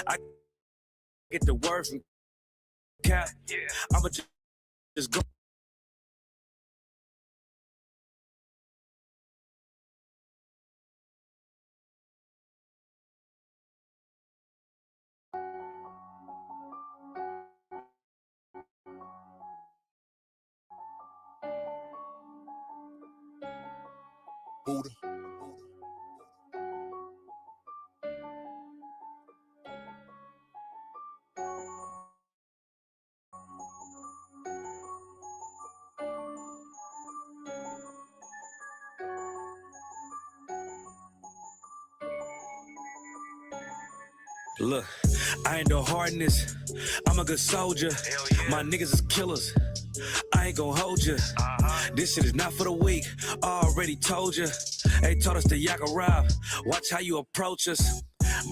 I get the word from Cap. I'ma just go. Buddha. Look, I ain't no hardness. I'm a good soldier. Yeah. My niggas is killers. I ain't gon' hold you. This shit is not for the weak. I already told you. They taught us to yak a rob. Watch how you approach us.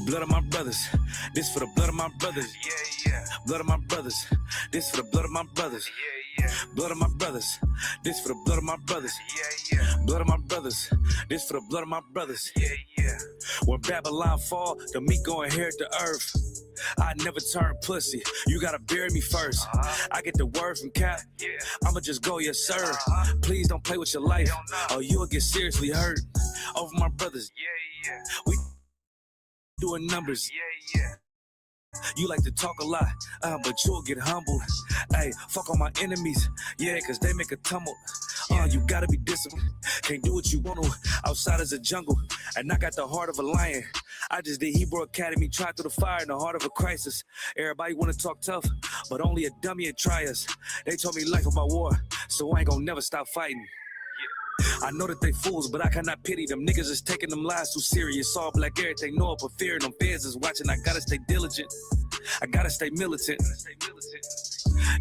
Blood of my brothers. This for the blood of my brothers. Blood of my brothers. This for the blood of my brothers. Blood of my brothers. This for the blood of my brothers. Blood of my brothers. This for the blood of my brothers. When Babylon fall, the meek gon' inherit the earth. I never turn pussy. You gotta bury me first. I get the word from Cap. I'ma just go, yes sir. Please don't play with your life, or you'll get seriously hurt. Over my brothers. We doing numbers. You like to talk a lot, but you'll get humbled. Hey, fuck on my enemies, yeah, cause they make a tumble. You gotta be disciplined, can't do what you want to. Outside is a jungle, and I got the heart of a lion. I just did Hebrew Academy, tried through the fire in the heart of a crisis. Everybody wanna talk tough, but only a dummy and try us. They told me life about war, so I ain't gonna never stop fighting. I know that they fools, but I cannot pity them. Niggas is taking them lies too serious. All black everything, know it, but fear them. Feds is watching, I gotta stay diligent. I gotta stay militant.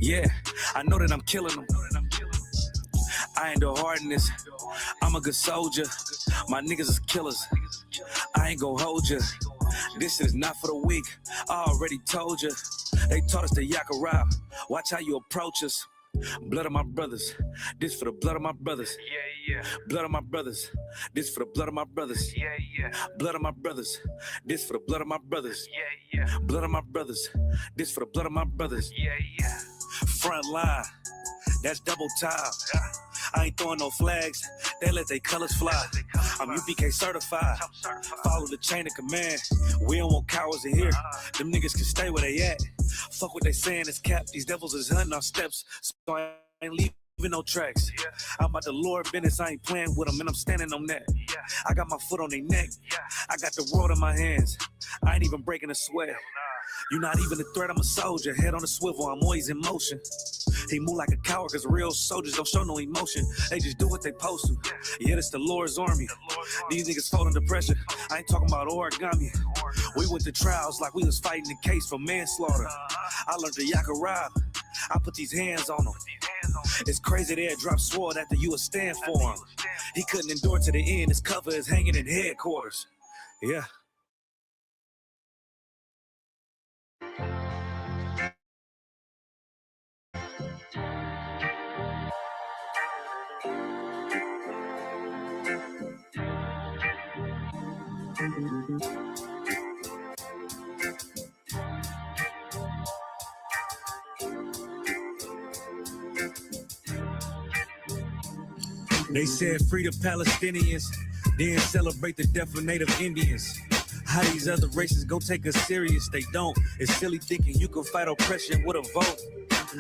Yeah, I know that I'm killing them. I ain't the hardness. I'm a good soldier. My niggas is killers. I ain't gon' hold you. This shit is not for the weak. I already told you. They taught us to yak a rob. Watch how you approach us. Blood of my brothers. This for the blood of my brothers. Blood of my brothers. This for the blood of my brothers. Blood of my brothers. This for the blood of my brothers. Blood of my brothers. This for the blood of my brothers. Front line. That's double time. I ain't throwing no flags. They let their colors fly. I'm U.P.K certified. Follow the chain of command. We don't want cowards in here. Them niggas can stay where they at. Fuck what they saying is Cap. These devils is hunting our steps. So I ain't leaving no tracks. I'm about the Lord business. I ain't playing with them, and I'm standing on that. I got my foot on their neck. I got the world in my hands. I ain't even breaking a sweat. You're not even a threat, I'm a soldier. Head on a swivel, I'm always in motion. He move like a coward, cause real soldiers don't show no emotion. They just do what they supposed to. Yeah, it's the Lord's army. These niggas fall under pressure. I ain't talking about origami. We went to trials like we was fighting the case for manslaughter. I learned to yak a rob. I put these hands on them. It's crazy they had dropped sword after you would stand for him. He couldn't endure to the end. His cover is hanging in headquarters. Yeah. They said free the Palestinians, then celebrate the death of Native Indians. How these other races go take us serious? They don't. It's silly thinking you can fight oppression with a vote.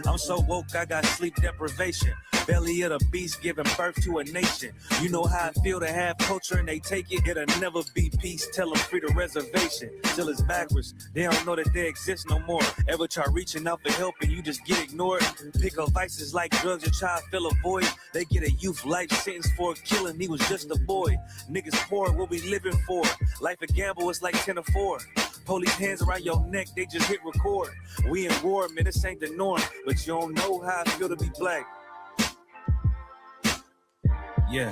I'm so woke, I got sleep deprivation. Belly of the beast giving birth to a nation. You know how I feel to have culture and they take it. It'll never be peace. Tell them free the reservation. Till it's backwards. They don't know that they exist no more. Ever try reaching out for help and you just get ignored? Pick up vices like drugs and try to fill a void. They get a youth life sentence for a killing. He was just a boy. Niggas poor, what we living for? Life a gamble, it's like 10 or 4. Police hands around your neck, they just hit record. We in war, man, this ain't the norm. But you don't know how I feel to be black. Yeah,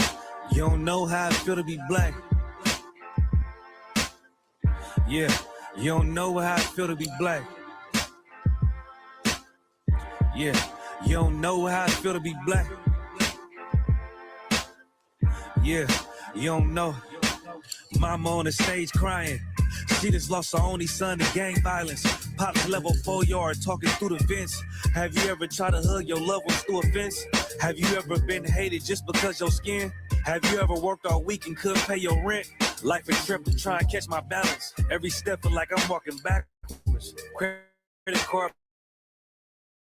you don't know how I feel to be black. Yeah, you don't know how I feel to be black. Yeah, you don't know how I feel to be black. Yeah, you don't know. Mama on the stage crying. She just lost her only son to gang violence. Pops level 4 yard talking through the fence. Have you ever tried to hug your loved ones through a fence? Have you ever been hated just because your skin? Have you ever worked all week and couldn't pay your rent? Life a trip to try and catch my balance. Every step feel like I'm walking backwards. Credit card,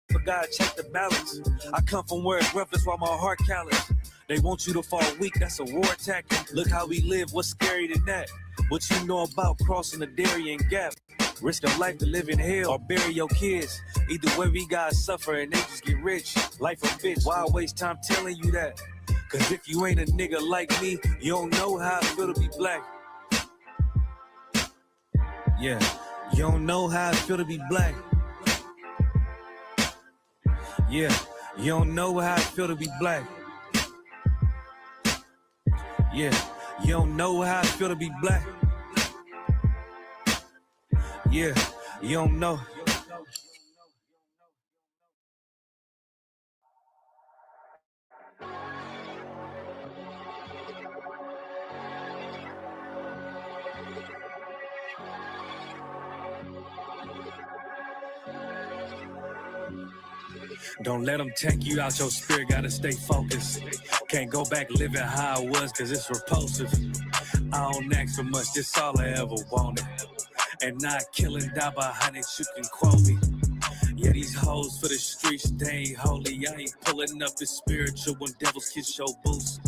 but God check the balance. I come from where it's rough, that's why my heart callous. They want you to fall weak, that's a war tactic. Look how we live, what's scary than that? What you know about crossing the Darien Gap? Risk of life to live in hell or bury your kids. Either way we gotta suffer and they just get rich. Life a bitch, why waste time telling you that? Cause if you ain't a nigga like me, you don't know how it feel to be black. Yeah, you don't know how it feel to be black. Yeah, you don't know how it feel to be black. Yeah, you don't know how it feel to be black. Yeah, you don't know. Don't let them take you out your spirit, gotta stay focused. Can't go back living how I was, cause it's repulsive. I don't ask for much, this all I ever wanted. And not killing, die behind it, you can quote me. Yeah, these hoes for the streets, they ain't holy. I ain't pulling up the spiritual when devils kiss your boots.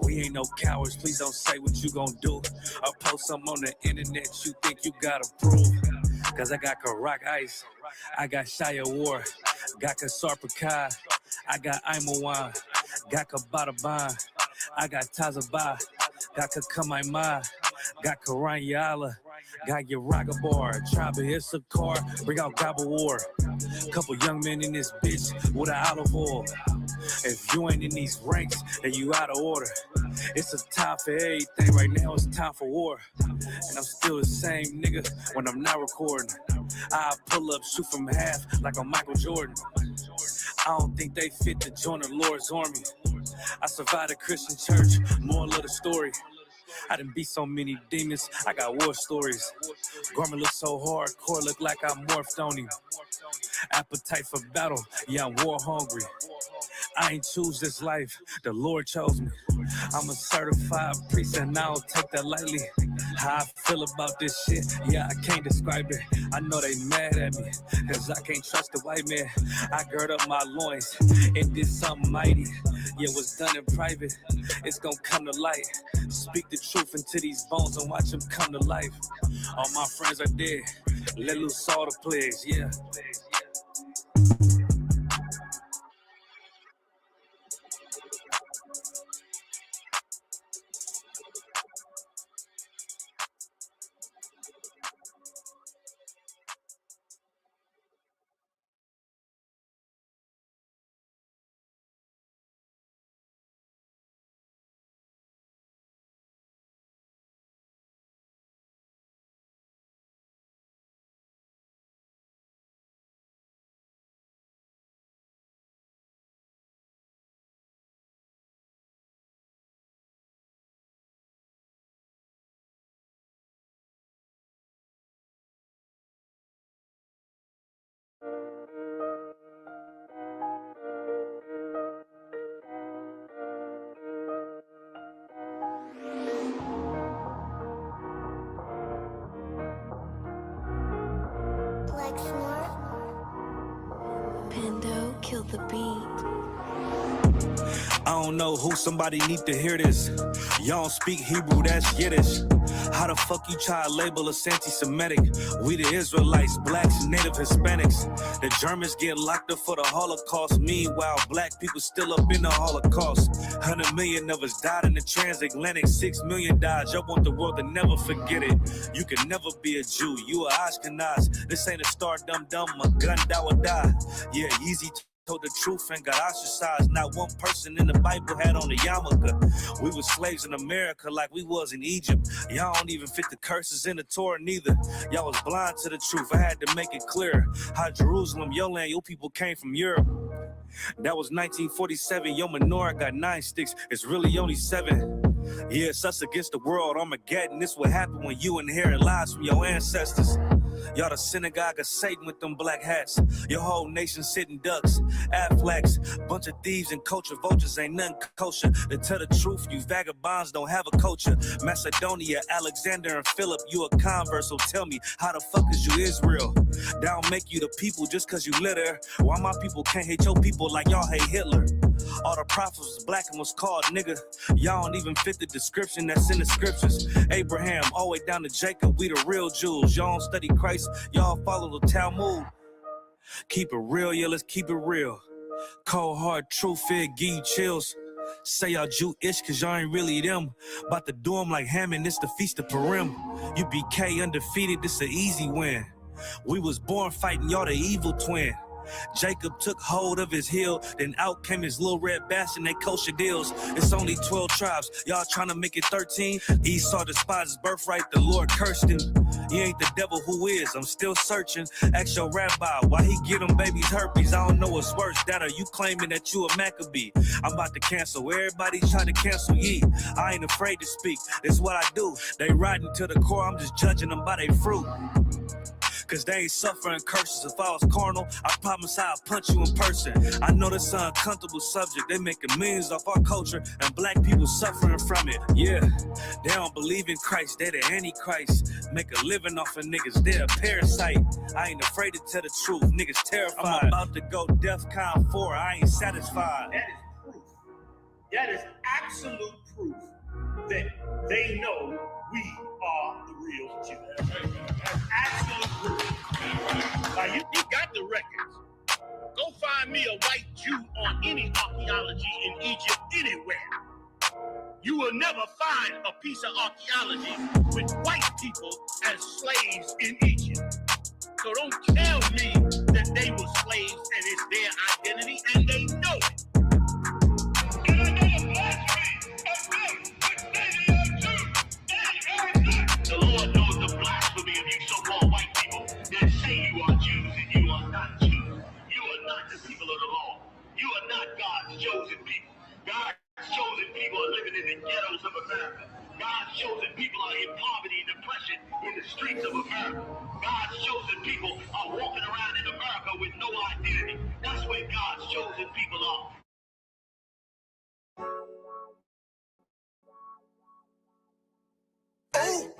We ain't no cowards, please don't say what you gon' do. Or post something on the internet you think you gotta prove. Cause I got Karak Ice, I got Shia War, got Kasarpakai, I got Imawan, got Kabataban, I got Tazaba, got Kakamaima, got Karanyala, got Yaragabar, Tribe of I.S.U.P.K, bring out Gobble War. Couple young men in this bitch with an olive oil. If you ain't in these ranks, then you out of order. It's a time for everything, right now it's time for war. And I'm still the same nigga when I'm not recording. I pull up, shoot from half like I'm Michael Jordan. I don't think they fit to join the Lord's army. I survived a Christian church, moral of the story. I done beat so many demons, I got war stories. Garment look so hardcore, look like I morphed on him. Appetite for battle, yeah, I'm war hungry. I ain't choose this life, the Lord chose me. I'm a certified priest and I don't take that lightly. How I feel about this shit, yeah, I can't describe it. I know they mad at me, cause I can't trust the white man. I gird up my loins and did something mighty. Yeah, what's done in private, it's gonna come to light. Speak the truth into these bones and watch them come to life. All my friends are dead, let loose all the plagues, yeah. Pando killed the beat. I don't know who, somebody need to hear this. Y'all don't speak Hebrew, that's Yiddish. How the fuck you try to label us anti-Semitic? We the Israelites, blacks, and native Hispanics. The Germans get locked up for the Holocaust. Meanwhile, black people still up in the Holocaust. 100 million of us died in the transatlantic. 6 million died. Y'all want the world to never forget it. You can never be a Jew. You a Ashkenaz. This ain't a star dum-dum. A gun that would die. Yeah, easy told the truth and got ostracized. Not one person in the Bible had on a yarmulke. We were slaves in America like we was in Egypt. Y'all don't even fit the curses in the Torah neither. Y'all was blind to the truth. I had to make it clear how Jerusalem, your land, your people came from Europe. That was 1947. Your menorah got 9 sticks. It's really only 7. Yeah, it's us against the world, Armageddon. This what happened when you inherit lies from your ancestors. Y'all the synagogue of Satan with them black hats. Your whole nation sitting ducks, Aflacs. Bunch of thieves and culture vultures, ain't nothing kosher. To tell the truth, you vagabonds don't have a culture. Macedonia, Alexander, and Philip, you a convert, so tell me, how the fuck is you Israel? That don't make you the people just cause you live there. Why my people can't hate your people like y'all hate Hitler? All the prophets was black and was called nigga. Y'all don't even fit the description that's in the scriptures. Abraham, all the way down to Jacob, we the real Jews. Y'all don't study Christ, y'all follow the Talmud. Keep it real, yeah, let's keep it real. Cold hard truth, it give you chills. Say y'all Jew-ish cause y'all ain't really them. About to do them like Hammond, it's the Feast of Purim. U.P.K undefeated, this an easy win. We was born fighting, y'all the evil twin. Jacob took hold of his heel, then out came his little red bash and they kosher deals. It's only 12 tribes, y'all trying to make it 13. Esau despised his birthright, the Lord cursed him. He ain't the devil who is, I'm still searching. Ask your rabbi, why he get them babies herpes? I don't know what's worse, that or you claiming that you a Maccabee. I'm about to cancel, everybody trying to cancel ye. I ain't afraid to speak, that's what I do. They riding to the core, I'm just judging them by their fruit. Cause they ain't suffering curses. If I was carnal, I promise I'll punch you in person. I know this is an uncomfortable subject. They making millions off our culture and black people suffering from it. Yeah, they don't believe in Christ. They the Antichrist. Make a living off of niggas. They're a parasite. I ain't afraid to tell the truth. Niggas terrified. I'm about to go DEFCON 4. I ain't satisfied. That is proof. That is absolute proof that they know we are the real Jews. That's absolute proof. Now, you got the records. Go find me a white Jew on any archaeology in Egypt anywhere. You will never find a piece of archaeology with white people as slaves in Egypt. So don't tell me that they were slaves and it's their identity, and they know it. And I know the blasphemy of them, but they are Jews. The Lord knows the blasphemy of you so-called white people that say you are Jews and you are not Jews. You are not the people of the law. You are not God's chosen people. God's chosen people are living in the ghettos of America. God's chosen people are in poverty and depression in the streets of America. God's chosen people are walking around in America with no identity. That's where God's chosen people are. Hey,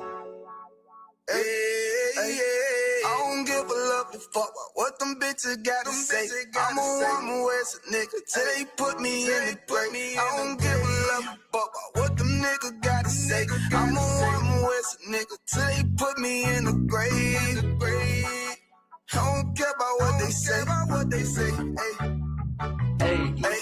I don't give a love a fuck about what them bitches gotta say. I'm a woman where's a nigga till they put me in the grave. I don't give a love a fuck about what them niggas gotta say. I'm a woman where's a nigga till they put me in the grave. I don't care about what they say. Hey.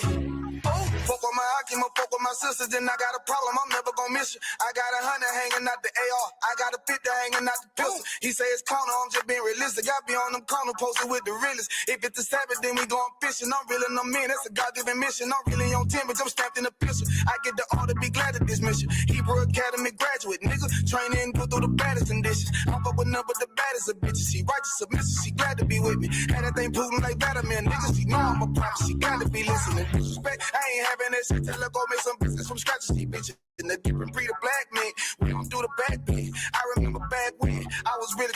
Fuck with my Akim, fuck with my sisters, then I got a problem, I'm never gonna miss you. I got 100 hanging out the AR, I got a 50 hanging out the pistol. He say it's corner, I'm just being realistic. I be on them corner posted with the realest. If it's the Sabbath, then we going fishing. I'm reeling them in, that's a God-given mission. I'm really on 10, but I'm stamped in the pistol. I get the order, be glad of this mission. Hebrew Academy graduate, nigga, training, go through the baddest conditions. I fuck with none but the baddest of bitches. She righteous, submissive, she glad to be with me. Had that thing Putin like Vladimir, niggas, she know I'm a prophet, she got to be listening. Disrespect, I ain't having that shit, tell her go make some business from scratch. See bitches in the different breed of black men. We don't do the back thing. I remember back when I was really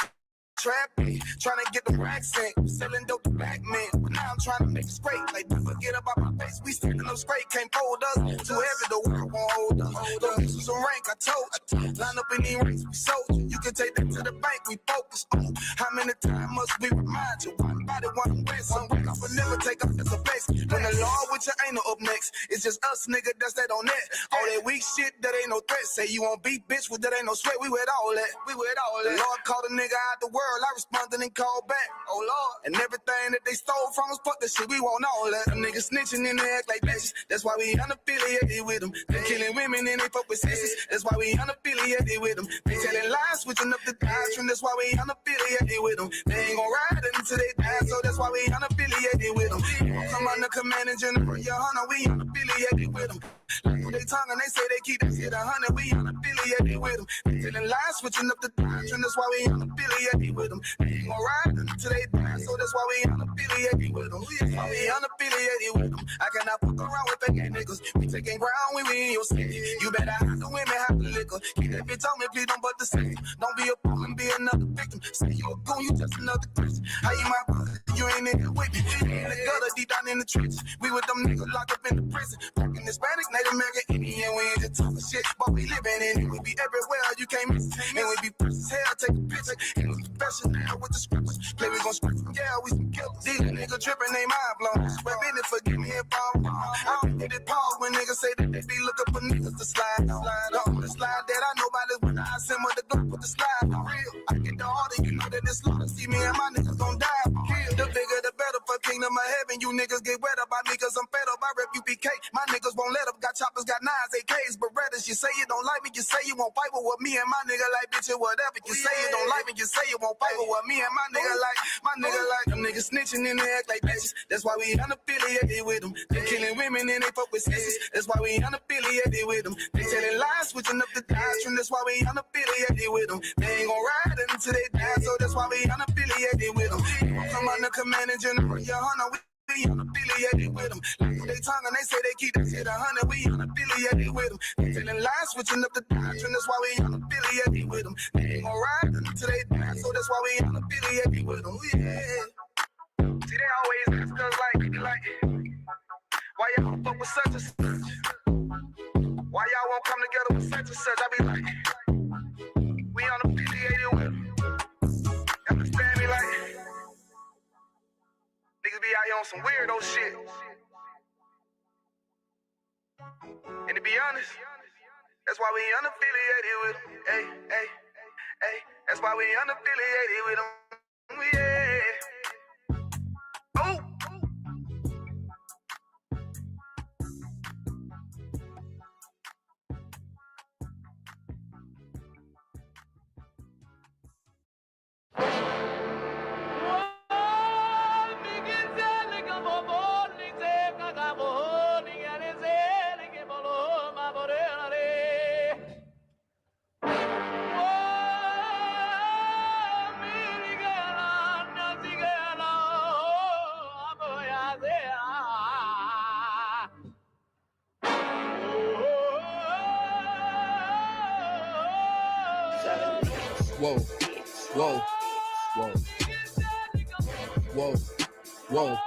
trapping, trying to get the racks in, selling dope to black men. But now I'm trying to make it straight. Like, don't forget about my face. We standing up straight, can't fold us. Too heavy, the world won't hold us. Don't get you some rank, I told you. Line up in these ranks, we sold you. You can take that to the bank, we focus on. How many times must we remind you? One body, one way, some break off and never take off as a base. When the law with your ain't no up next, it's just us, nigga, that's that on that. All that weak shit, that ain't no threat. Say you won't beat, bitch, with that ain't no sweat. We with all that. The Lord called a nigga out the world. I responded and called back, oh Lord. And everything that they stole from us, fuck the shit, we want all that. Them niggas snitching and they act like bitches. That's why we unaffiliated with them. They killing women and they fuck with sisters. That's why we unaffiliated with them. They telling lies, switching up the doctrine. That's why we unaffiliated with them. They ain't gon' ride until they die, so that's why we unaffiliated with them. Come under command and general, YAHANNA, we unaffiliated with them. Like they tongue and they say they keep that shit 100, we unaffiliated with them. They telling lies, switching up the doctrine. That's why we unaffiliated with them. They ain't gon' ride until they die, so that's why we unaffiliated with them. That's why we unaffiliated. unaffiliated with them. I cannot fuck around with fake niggas. We taking ground when we in your city. You better have the women, have the liquor. Keep that bitch on me, please don't butt the sex. Don't be a fool and be another victim. Say you a goon, you just another Christian. How you my brother? You ain't in here with me. In the gutter, deep down in the trenches. We with them niggas locked up in the prison. Fucking Hispanic, Native American, Indian. We ain't just talking shit, but we living in it. We be everywhere, you can't miss it. And we be fresh as hell, take a picture. And we professional with the scriptures. Play, we gon' script from yeah, we some killers. These niggas tripping, they mind blown. Swear business, forgive me if I'm wrong. I don't get it pause when niggas say that they be looking for niggas to slide on. The slide that I know about is when I send with the gun with the slide for real. I get the order, you know that it's slaughter. See me and my niggas gon' die for kill. The bigger the better for kingdom of heaven. You niggas get wet up by me cause I'm fed up. I rep I.S.U.P.K. My niggas won't let up. Got choppers, got nines, AKs, Berettas. You say you don't like me, you say you won't fight with me and my nigga like bitch or whatever. You say you don't like me, you say you won't fight with me and my nigga like them niggas snitching and they act like bitches. That's why we unaffiliated with them. They killing women and they fuck with sisters. That's why we unaffiliated with them. They telling lies, switching up the doctrine. That's why we unaffiliated with them. They ain't gon' ride until they die, so that's why we unaffiliated with them. Come on the commanding general, YAHANNA, we unaffiliated with them. Like they tongue and they say they keep that shit 100, we unaffiliated with them. They telling lies, switching up the doctrine. That's why we unaffiliated with them. They ain't gon' ride until they die, so that's why we unaffiliated with them. Yeah. See, they always ask us like, why y'all don't fuck with such and such? Why y'all won't come together with such and such? I be like, we unaffiliated with them. Understand me? Like, niggas be out here on some weirdo shit. And to be honest, that's why we unaffiliated with them. Hey, that's why we unaffiliated with them. Yeah. Oh. Whoa, whoa, whoa, whoa, whoa.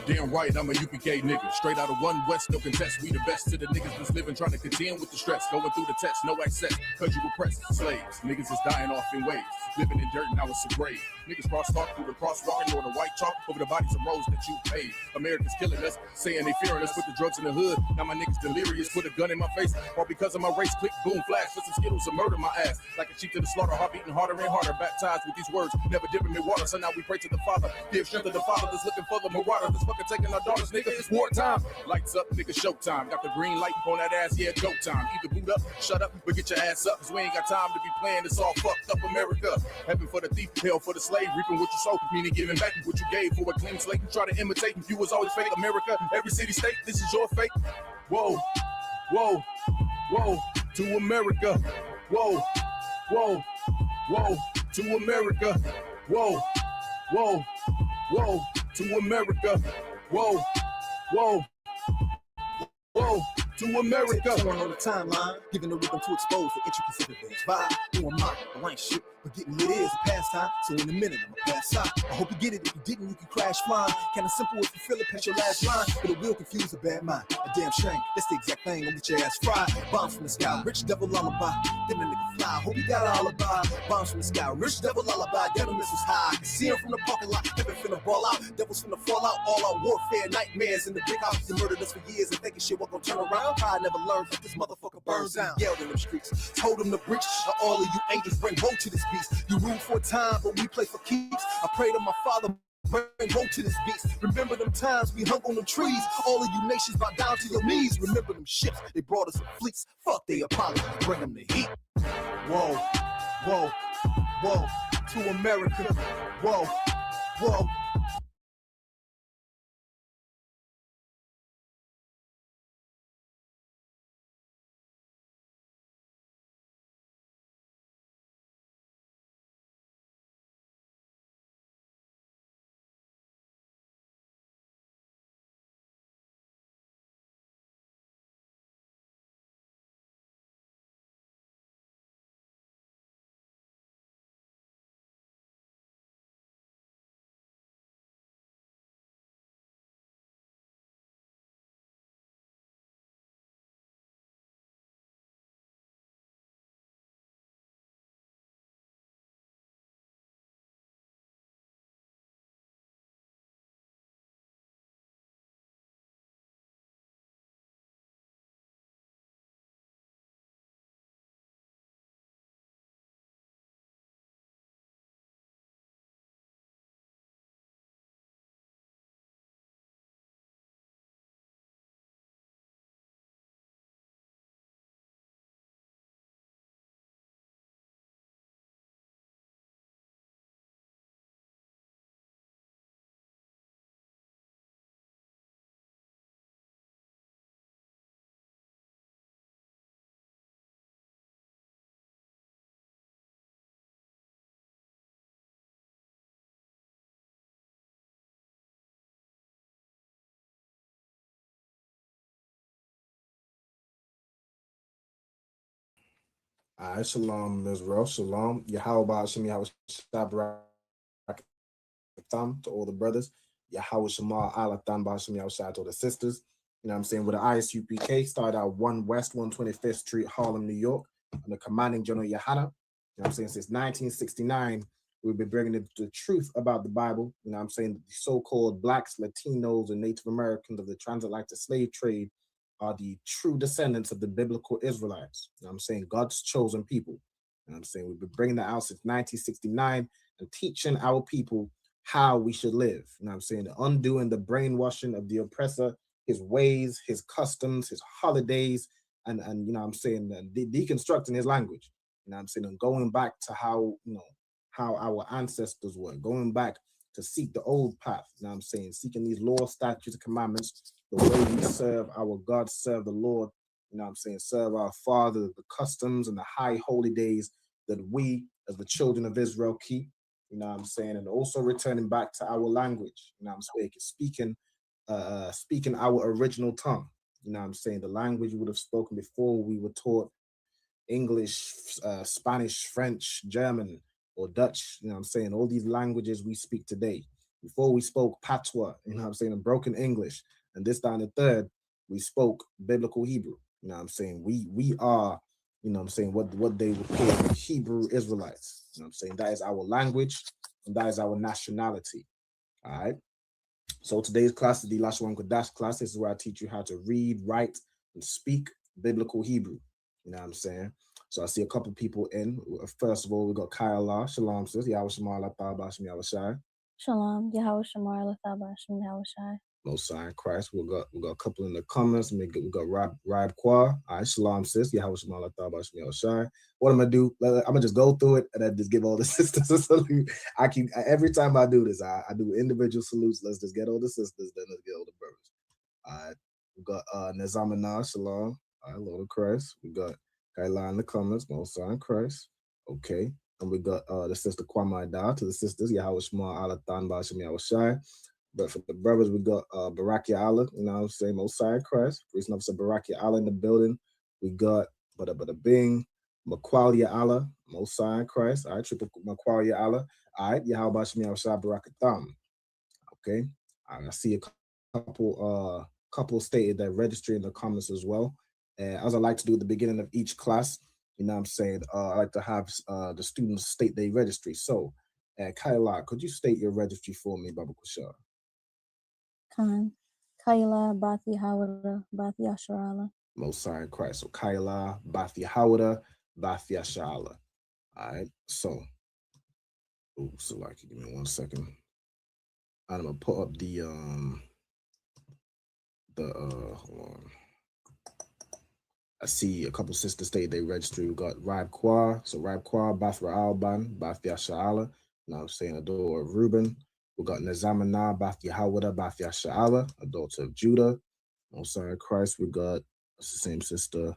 Damn right, I'm a UPK nigga. Straight out of one West, no contest. We the best to the niggas that's living, trying to contend with the stress. Going through the test, no access, cause you oppressed. Slaves, niggas is dying off in waves. Living in dirt, now it's a grave. Niggas cross-talk through the crosswalk or the white chalk over the bodies of roads that you paid. America's killing us, saying they fearing us. Put the drugs in the hood, now my niggas delirious. Put a gun in my face, all because of my race. Click, boom, flash, put some Skittles and murder my ass. Like a sheep to the slaughter, heart beating harder and harder. Baptized with these words, never dipping in water. So now we pray to the Father. Give strength to the Father that's looking for the marauder. That's fucking taking our daughters, nigga. It's wartime. Lights up, nigga, showtime. Got the green light on that ass, yeah, go time. Either boot up, shut up, but get your ass up. Cause we ain't got time to be playing this all fucked up America. Heaven for the thief, hell for the slave. Reaping what you sow, meaning giving back what you gave for a clean slate. You try to imitate, you was always fake. America, every city, state, this is your fate. Whoa, whoa, whoa, to America. Whoa, whoa, whoa, to America. Whoa, whoa, whoa, to America. Whoa, whoa, whoa, to America. Turn on the timeline, giving the rhythm to expose the intricacies of things. Vibe, who am I? I ain't shit, but getting lit is a pastime. So in a minute, I'ma pass out. I hope you get it. If you didn't, you can crash flying. Kinda simple if you feel it, past your last line. But it will confuse a bad mind. A damn shame. That's the exact thing. Gonna get your ass fried. Bombs from the sky, rich devil lullaby. Then the nigga fly. Hope you got an alibi. Bombs from the sky, rich devil lullaby. Devil missiles high. I can see him from the parking lot. Heaven finna ball out. Devils finna fall out. All out warfare, nightmares in the big house. They murdered us for years and thinking shit wasn't gonna turn around. I never learned that this motherfucker burns down. Yelled in them streets. Told them to breach. All of you angels bring woe to this beast. You rule for a time, but we play for keeps. I pray to my Father, bring woe to this beast. Remember them times we hung on them trees. All of you nations bow down to your knees. Remember them ships, they brought us in fleets. Fuck they Apollo, bring them the heat. Whoa, whoa, whoa, to America. Whoa, whoa. All right, shalom, Israel, shalom. Yahweh Shem Yahweh Shabrak to all the brothers. Yahweh Shema Alatan Bashim Yahweh to all the sisters. You know what I'm saying? With the I.S.U.P.K, started out 1 West 125th Street, Harlem, New York, under commanding General YAHANNA. You know what I'm saying? Since 1969, we've been bringing the truth about the Bible. You know what I'm saying? The so-called blacks, Latinos, and Native Americans of the transatlantic slave trade are the true descendants of the biblical Israelites. You know what I'm saying? God's chosen people. You know what I'm saying? We've been bringing that out since 1969 and teaching our people how we should live. You know what I'm saying? The undoing the brainwashing of the oppressor, his ways, his customs, his holidays, and you know what I'm saying, deconstructing his language. You know what I'm saying? And going back to how, you know, how our ancestors were, going back to seek the old path. You know what I'm saying? Seeking these laws, statutes, and commandments, the way we serve our God, serve the Lord, you know what I'm saying, serve our Father, the customs and the high holy days that we, as the children of Israel, keep, you know what I'm saying, and also returning back to our language, you know what I'm saying, speaking our original tongue, you know what I'm saying, the language we would have spoken before we were taught English, Spanish, French, German, or Dutch, you know what I'm saying, all these languages we speak today. Before we spoke patois, you know what I'm saying, and broken English, and this down the third, we spoke biblical Hebrew, you know what I'm saying. We are, you know what I'm saying, what they would call Hebrew Israelites, you know what I'm saying. That is our language, and that is our nationality, all right? So today's class is the Lashwan Qadash class. This is where I teach you how to read, write, and speak biblical Hebrew, you know what I'm saying. So I see a couple people in. First of all, we got Kyle. Shalom, sis. Yahweh Shema Latha Bashim Yahweh Shai. Shalom. Yahweh Shema Latha Bashim Yahweh Shai. Most High Christ. We got a couple in the comments. We got Rab Kwa. All right, Shalom, sis. Yahweh Shema Latha Bashim Yahweh Shai. What I'm gonna do? I'm gonna just go through it and then just give all the sisters a salute. Every time I do this, I do individual salutes. Let's just get all the sisters, then let's get all the brothers. All right, we got Nezamana, Shalom. All right, Lord of Christ. We got Kaila in the comments, Most High Christ. Okay. And we got the sister Kwamai Da to the sisters, Yahweh Shema Alathan Bashim Yahweh Shai. But for the brothers, we got Barakia Allah, you know what I'm saying, Most High Christ. Priest and Officer Barakia Allah in the building. We got Bada Bing, Makwalia Allah, Most High Christ. All right, triple Makwalia Allah. All right, Yahweh Bashim Yahweh Shai Barakatham. Okay. All right, I see a couple stated that registry in the comments as well. As I like to do at the beginning of each class, you know what I'm saying, I like to have the students state their registry. So, Kaila, could you state your registry for me, Baba Kushar? Khan. Kaila Bathi Hawada Bathi Asharala. Most High Christ. So Kaila, Bathi Hawada, Bathi Asharala. All right. So, so like, give me 1 second. I'm gonna put up the hold on. I see a couple sisters state they registry. We got Rab Kwa, so Rab Kwa, Bathra Alban, Bathia Sha'ala, you know what I'm saying, a daughter of Reuben. We got Nazamana, Bathia Hawada, Bathia Sha'ala, a daughter of Judah. Most High Christ, we got the same sister.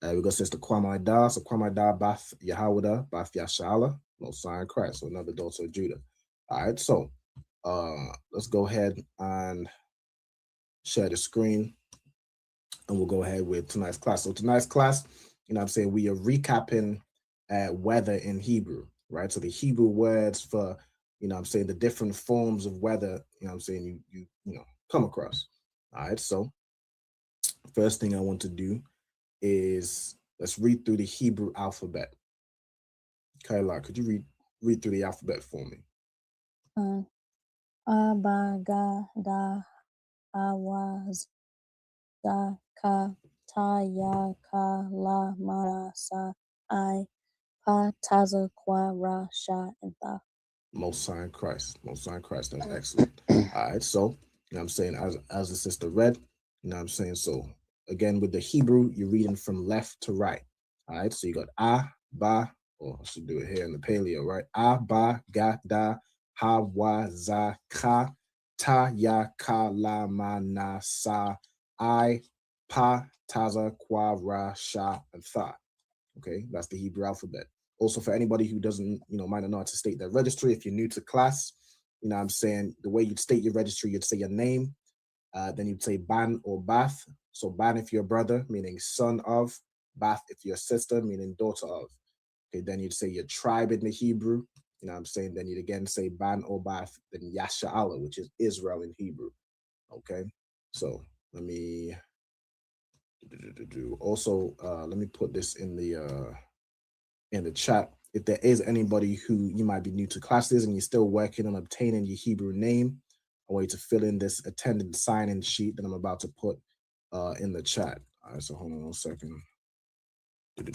We got sister Kwamai Da, so Kwamai Da, Bath Yahawada, Bathia Sha'ala, Most High Christ, so another daughter of Judah. All right, so let's go ahead and share the screen. And we'll go ahead with tonight's class. So tonight's class, you know what I'm saying, we are recapping weather in Hebrew, right? So the Hebrew words for, you know what I'm saying, the different forms of weather, you know what I'm saying, you know, come across. All right, so first thing I want to do is let's read through the Hebrew alphabet. Kaila, could you read through the alphabet for me? Ba, Ga, Da, Awaz, Da, Ka, Ta, Ya, Ka, La, Ma, Sa, I, Pa, Taza, Kwa, Ra, Sha, and Tha. Most High Christ. Most High Christ. That's excellent. All right. So, you know what I'm saying, as the sister read, you know what I'm saying? So, again, with the Hebrew, you're reading from left to right. All right. So, you got A, Ba, or I should do it here in the paleo, right? A, Ba, Ga, Da, Ha, Wa, Za, Ka, Ta, Ya, Ka, La, Ma, Na, Sa, I, Pa, Taza, Kwa, Ra, Sha, and Tha. Okay, that's the Hebrew alphabet. Also, for anybody who doesn't, you know, might not know how to state their registry, if you're new to class, you know what I'm saying, the way you'd state your registry, you'd say your name, then you'd say Ban or Bath. So Ban if you're a brother, meaning son of, Bath if you're a sister, meaning daughter of. Okay, then you'd say your tribe in the Hebrew. You know what I'm saying? Then you'd again say Ban or Bath, then Yasha'Allah, which is Israel in Hebrew. Okay, so let me also let me put this in the chat. If there is anybody who you might be new to classes and you're still working on obtaining your Hebrew name, I want you to fill in this attendance sign-in sheet that I'm about to put in the chat. All right, so hold on 1 second. Let's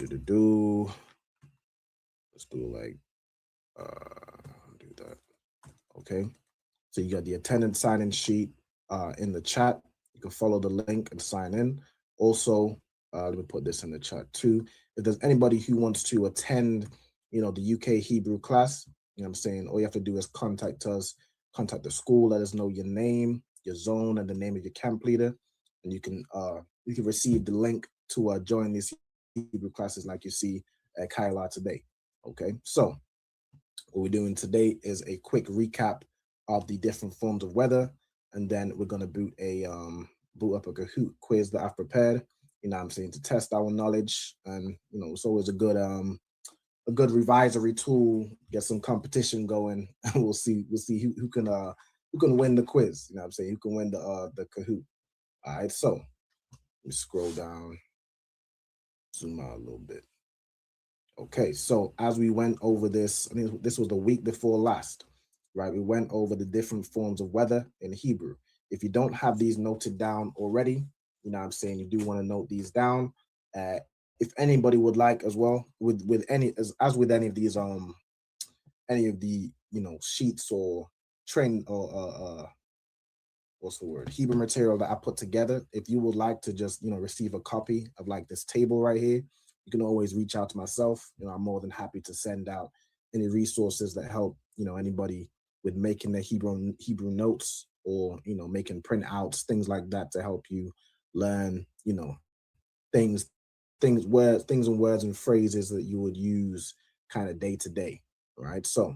do like do that. Okay, so you got the attendance sign-in sheet in the chat. You can follow the link and sign in. Also, let me put this in the chat too. If there's anybody who wants to attend, you know, the UK Hebrew class, you know what I'm saying, all you have to do is contact us, contact the school, let us know your name, your zone, and the name of your camp leader, and you can receive the link to join these Hebrew classes like you see at Kyla today. Okay, so what we're doing today is a quick recap of the different forms of weather, and then we're going to boot up a Kahoot quiz that I've prepared, you know what I'm saying, to test our knowledge. And you know, it's always a good revisory tool, get some competition going, and we'll see who can win the quiz, you know what I'm saying, who can win the Kahoot. All right, so let me scroll down, zoom out a little bit. Okay, so as we went over this, I think this was the week before last, right? We went over the different forms of weather in Hebrew. If you don't have these noted down already, you know what I'm saying, you do want to note these down. If anybody would like as well, with any as with any of these any of the, you know, sheets or train or what's the word, Hebrew material that I put together, if you would like to just, you know, receive a copy of like this table right here, you can always reach out to myself. You know, I'm more than happy to send out any resources that help, you know, anybody with making their Hebrew notes, or, you know, making printouts, things like that, to help you learn, you know, things and words and phrases that you would use kind of day to day, right? So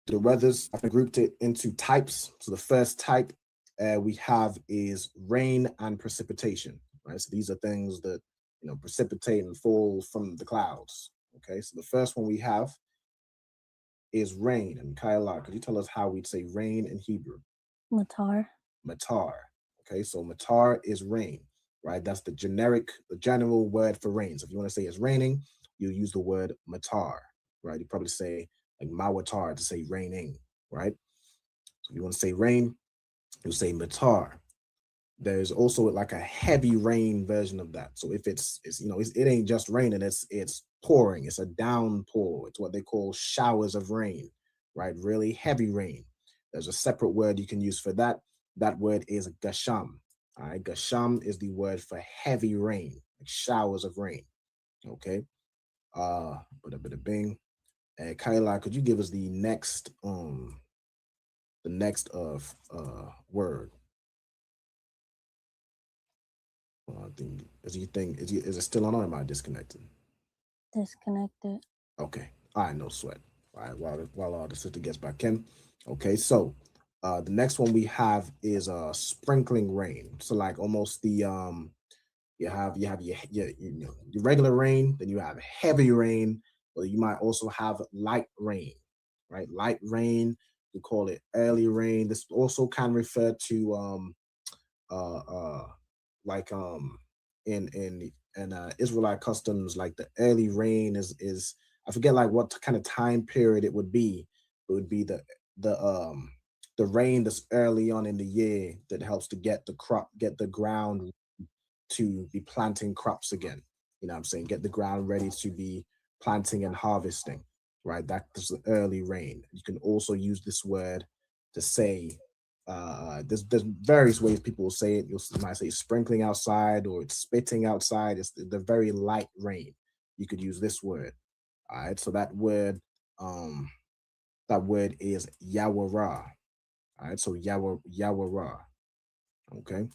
the weathers, I've grouped it into types. So the first type we have is rain and precipitation, right? So these are things that, you know, precipitate and fall from the clouds. Okay, so the first one we have is rain. And Kyla, could you tell us how we'd say rain in Hebrew? Matar. Matar. Okay, so matar is rain, right? That's the general word for rain. So if you want to say it's raining, you use the word matar, right? You probably say like mawatar to say raining, right? So if you want to say rain, you say matar. There's also like a heavy rain version of that. So if it's you know, it ain't just raining, it's pouring, it's a downpour. It's what they call showers of rain, right? Really heavy rain. There's a separate word you can use for that. That word is gasham. All right, gasham is the word for heavy rain, like showers of rain. Okay. Bada bing. Kyla, could you give us the next word? I think is it still on, or am I disconnected? Disconnected. Okay. All right, no sweat. All right, while the sister gets back in. Okay, so the next one we have is sprinkling rain. So like almost the you have your regular rain, then you have heavy rain, or you might also have light rain, right? Light rain, we call it early rain. This also can refer to like in Israelite customs, like the early rain is I forget like what kind of time period it would be. It would be the rain that's early on in the year that helps to get the ground to be planting crops again. You know what I'm saying? Get the ground ready to be planting and harvesting, right? That's the early rain. You can also use this word to say, there's various ways people will say it. You might say sprinkling outside, or it's spitting outside. It's the very light rain. You could use this word. All right, so that word is Yahweh. All right, so Yahweh. Okay.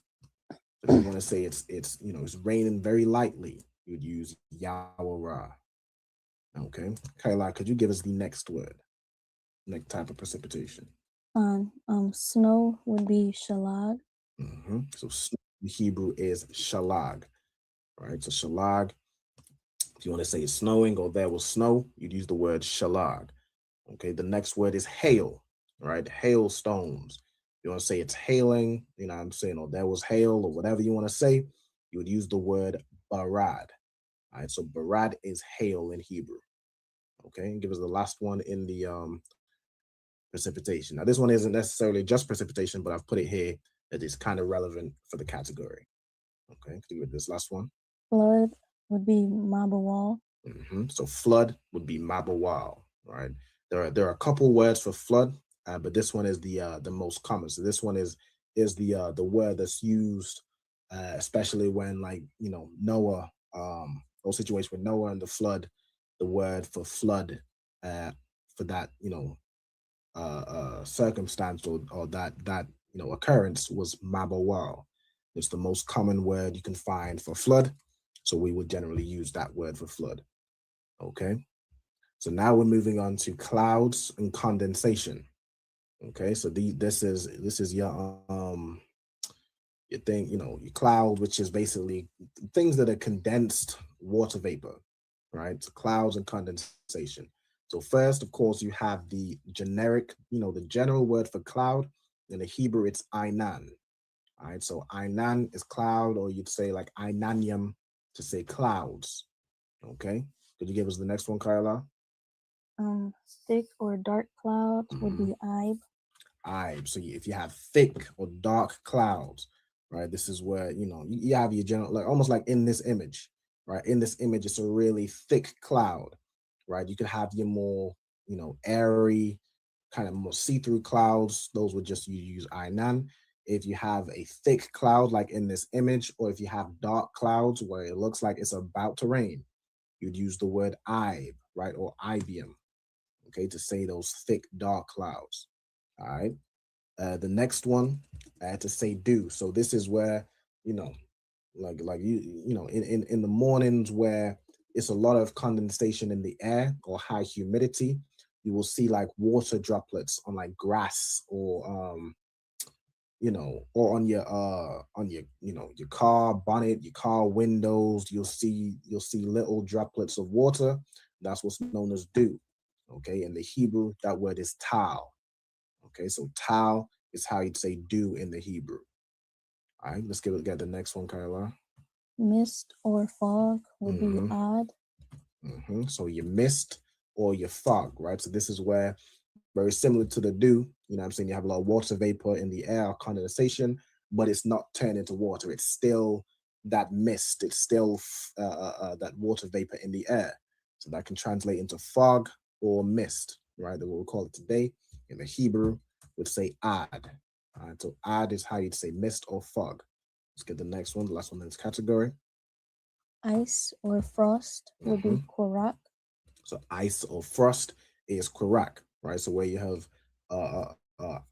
So if you want to say it's you know, it's raining very lightly, you'd use Yahweh. Okay. Kyla, could you give us the next word? Next type of precipitation. Snow would be shalag. So snow in Hebrew is shalag, right? So shalag, if you want to say it's snowing or there was snow, you'd use the word shalag. Okay, the next word is hail, right? Hailstones. You want to say it's hailing, you know what I'm saying, or there was hail or whatever you want to say, you would use the word barad. All right, so barad is hail in Hebrew. Okay, and give us the last one in the precipitation. Now, this one isn't necessarily just precipitation, but I've put it here that is kind of relevant for the category. Okay, could you read this last one? Flood would be Mabawal. So flood would be mabawal, right? There are a couple words for flood, but this one is the most common. So this one is the word that's used, especially when, like, you know, Noah, those situations with Noah and the flood. The word for flood, for that, you know, circumstance or that you know occurrence was mabawal. It's the most common word you can find for flood, so we would generally use that word for flood. Okay, so now we're moving on to clouds and condensation. Okay, so this is your thing, you know, your cloud, which is basically things that are condensed water vapor, right? So clouds and condensation. So first, of course, you have the generic, you know, the general word for cloud. In the Hebrew, it's Ainan. All right, so Ainan is cloud, or you'd say like Ainanium to say clouds. Okay, could you give us the next one, Kyla? Thick or dark clouds would be I. So if you have thick or dark clouds, right, this is where, you know, you have your general, like almost like in this image, right? In this image, it's a really thick cloud, right? You could have your more, you know, airy, kind of more see-through clouds. Those would just, you use Ainan. If you have a thick cloud, like in this image, or if you have dark clouds where it looks like it's about to rain, you'd use the word Ib, right? Or Ibium, okay, to say those thick, dark clouds. All right. The next one, to say dew. So this is where, you know, like you know, in the mornings where it's a lot of condensation in the air or high humidity, you will see like water droplets on like grass or you know, or on your, you know, your car bonnet, your car windows. You'll see little droplets of water. That's what's known as dew. Okay, in the Hebrew, that word is tal. Okay, so tal is how you'd say dew in the Hebrew. All right, let's get the next one, Kyla. Mist or fog would be odd. So your mist or your fog, right? So this is where, very similar to the dew, you know what I'm saying, you have a lot of water vapor in the air, condensation, but it's not turned into water. It's still that mist. It's still that water vapor in the air. So that can translate into fog or mist, right? That what we call it today. In the Hebrew, would say ad. All right, so ad is how you'd say mist or fog. Let's get the next one, the last one in this category. Ice or frost would be Korak. So ice or frost is Korak, right? So where you have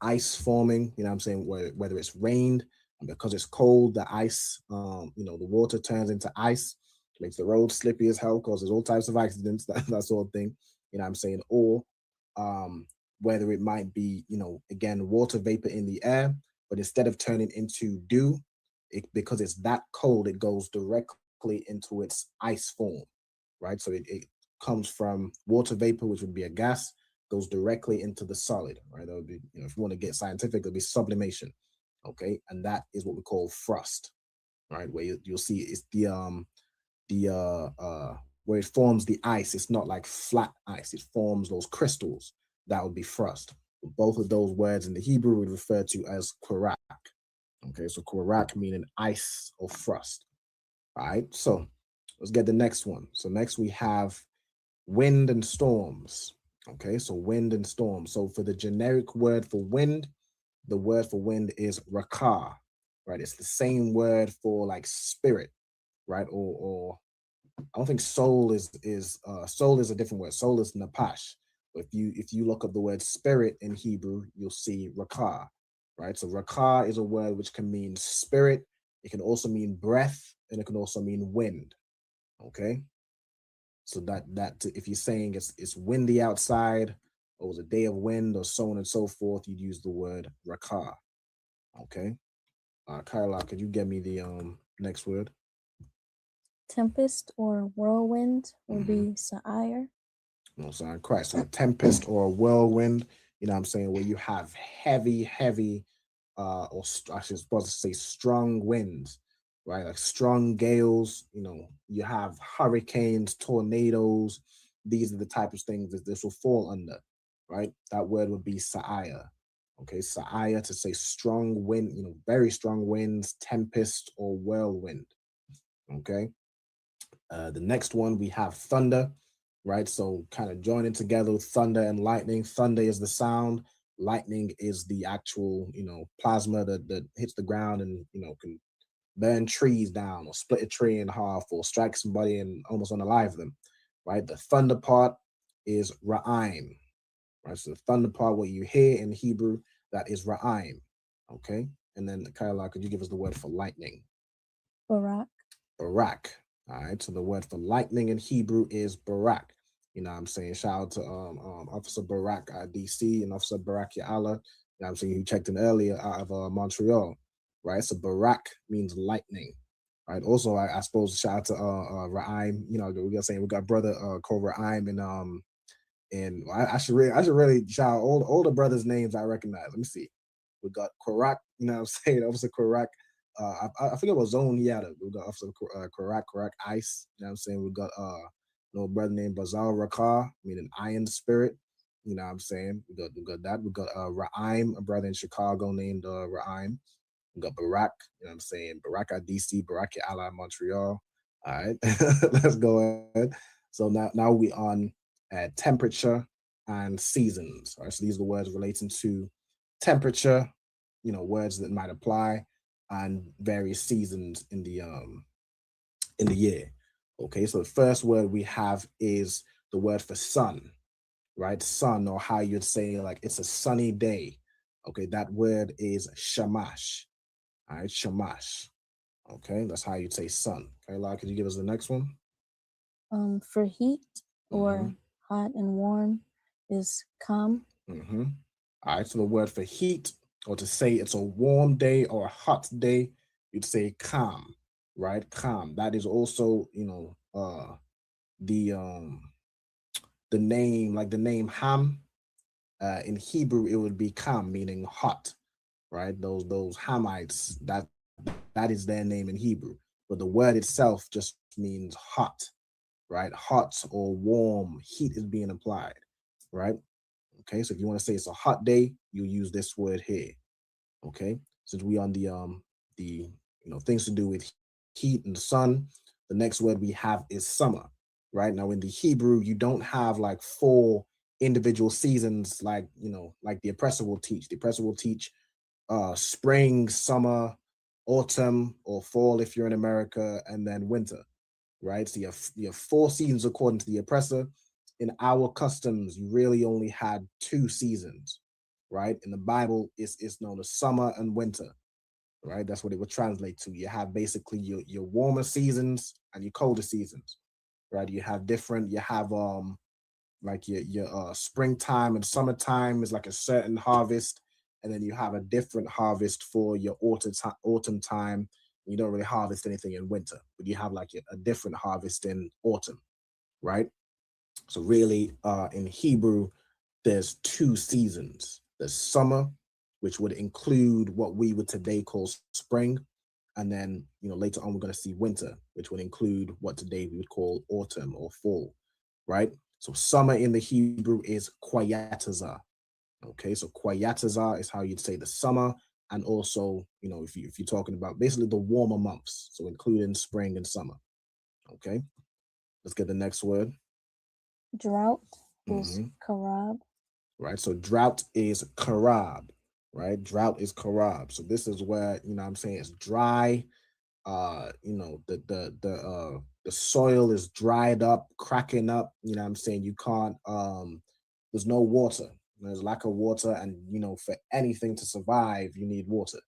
ice forming, you know what I'm saying, whether it's rained, and because it's cold, the ice, you know, the water turns into ice, makes the road slippy as hell, causes all types of accidents, that sort of thing, you know what I'm saying, or whether it might be, you know, again, water vapor in the air, but instead of turning into dew, because it's that cold, it goes directly into its ice form, right? So it comes from water vapor, which would be a gas, goes directly into the solid, right? That would be, you know, if you want to get scientific, it'll be sublimation, okay? And that is what we call frost, right? Where you'll see it's where it forms the ice. It's not like flat ice. It forms those crystals. That would be frost. Both of those words in the Hebrew would refer to as Korak. Okay, so Korak meaning ice or frost. All right, so let's get the next one. So next we have wind and storms. Okay, so wind and storms. So for the generic word for wind, the word for wind is rakah, right? It's the same word for like spirit, right? Or I don't think soul is soul is a different word. Soul is napash. But if you look up the word spirit in Hebrew, you'll see rakah, right? So rakah is a word which can mean spirit. It can also mean breath, and it can also mean wind. Okay. So that if you're saying it's windy outside, or it was a day of wind, or so on and so forth, you'd use the word rakah. Okay. Kyla, could you get me the next word? tempest or whirlwind would be Sa'ir. You know, so Christ, so a tempest or a whirlwind, you know what I'm saying, where you have heavy, or I should supposed to say strong winds, right? Like strong gales, you know, you have hurricanes, tornadoes. These are the type of things that this will fall under, right? That word would be Sa'ir. Okay, Sa'ir to say strong wind, you know, very strong winds, tempest or whirlwind. Okay. The next one we have thunder, right? So kind of joining together with thunder and lightning. Thunder is the sound. Lightning is the actual, you know, plasma that hits the ground and, you know, can burn trees down or split a tree in half or strike somebody and almost unalive them, right? The thunder part is ra'im, right? So the thunder part, what you hear in Hebrew, that is ra'im, okay? And then, Kyla, could you give us the word for lightning? Barak. Barak. All right. So the word for lightning in Hebrew is Barak. You know what I'm saying? Shout out to Officer Barak DC and Officer Barak Ya'Allah. You know what I'm saying? He checked in earlier out of Montreal. Right. So Barak means lightning. Right. Also, I suppose shout out to Ra'im. You know, we got saying we got brother called Ra'im and I should really shout out all the brothers' names I recognize. Let me see. We got Korak, you know what I'm saying? Officer Korak. I forget what zone he had. We got Officer Korak Ice. You know what I'm saying? We got little brother named Bazal Rakar, meaning iron spirit. You know what I'm saying? We got that. We got Ra'im, a brother in Chicago named Ra'im. We got Barak, you know what I'm saying? Barak DC, Barak Ya'Allah Montreal. All right, let's go ahead. So now we on temperature and seasons. All right, so these are the words relating to temperature, you know, words that might apply, and various seasons in the year. Okay, so the first word we have is the word for sun, right? Sun, or how you'd say like it's a sunny day. Okay, that word is shamash. All right, shamash. Okay, that's how you'd say sun. Okay, Lau, could you give us the next one? For heat or hot and warm is kam. All right, so the word for heat, or to say it's a warm day or a hot day, you'd say kam, right? Kam. That is also, you know, the name, like the name Ham. In Hebrew, it would be kam, meaning hot, right? Those Hamites, that is their name in Hebrew. But the word itself just means hot, right? Hot or warm, heat is being applied, right? Okay, so if you want to say it's a hot day, you use this word here. Okay, since we on the things to do with heat and the sun, the next word we have is summer. Right now in the Hebrew, you don't have like 4 individual seasons like like the oppressor will teach. The oppressor will teach spring, summer, autumn, or fall if you're in America, and then winter. Right, so you have 4 seasons according to the oppressor. In our customs, you really only had 2 seasons. Right, in the Bible, it's known as summer and winter. Right, that's what it would translate to. You have basically your warmer seasons and your colder seasons. Right, you have like your springtime and summertime is like a certain harvest, and then you have a different harvest for your autumn time. You don't really harvest anything in winter, but you have like a different harvest in autumn, right? So really, in Hebrew, there's 2 seasons. There's summer, which would include what we would today call spring, and then later on we're going to see winter, which would include what today we would call autumn or fall, right? So summer in the Hebrew is Kwayataza. Okay, so Kwayataza is how you'd say the summer, and also if you're talking about basically the warmer months, so including spring and summer. Okay, let's get the next word. Drought is karab. Right, so drought is karab. Right, drought is karab. So this is where I'm saying it's dry. The soil is dried up, cracking up. I'm saying you can't. There's no water. There's lack of water, and for anything to survive, you need water,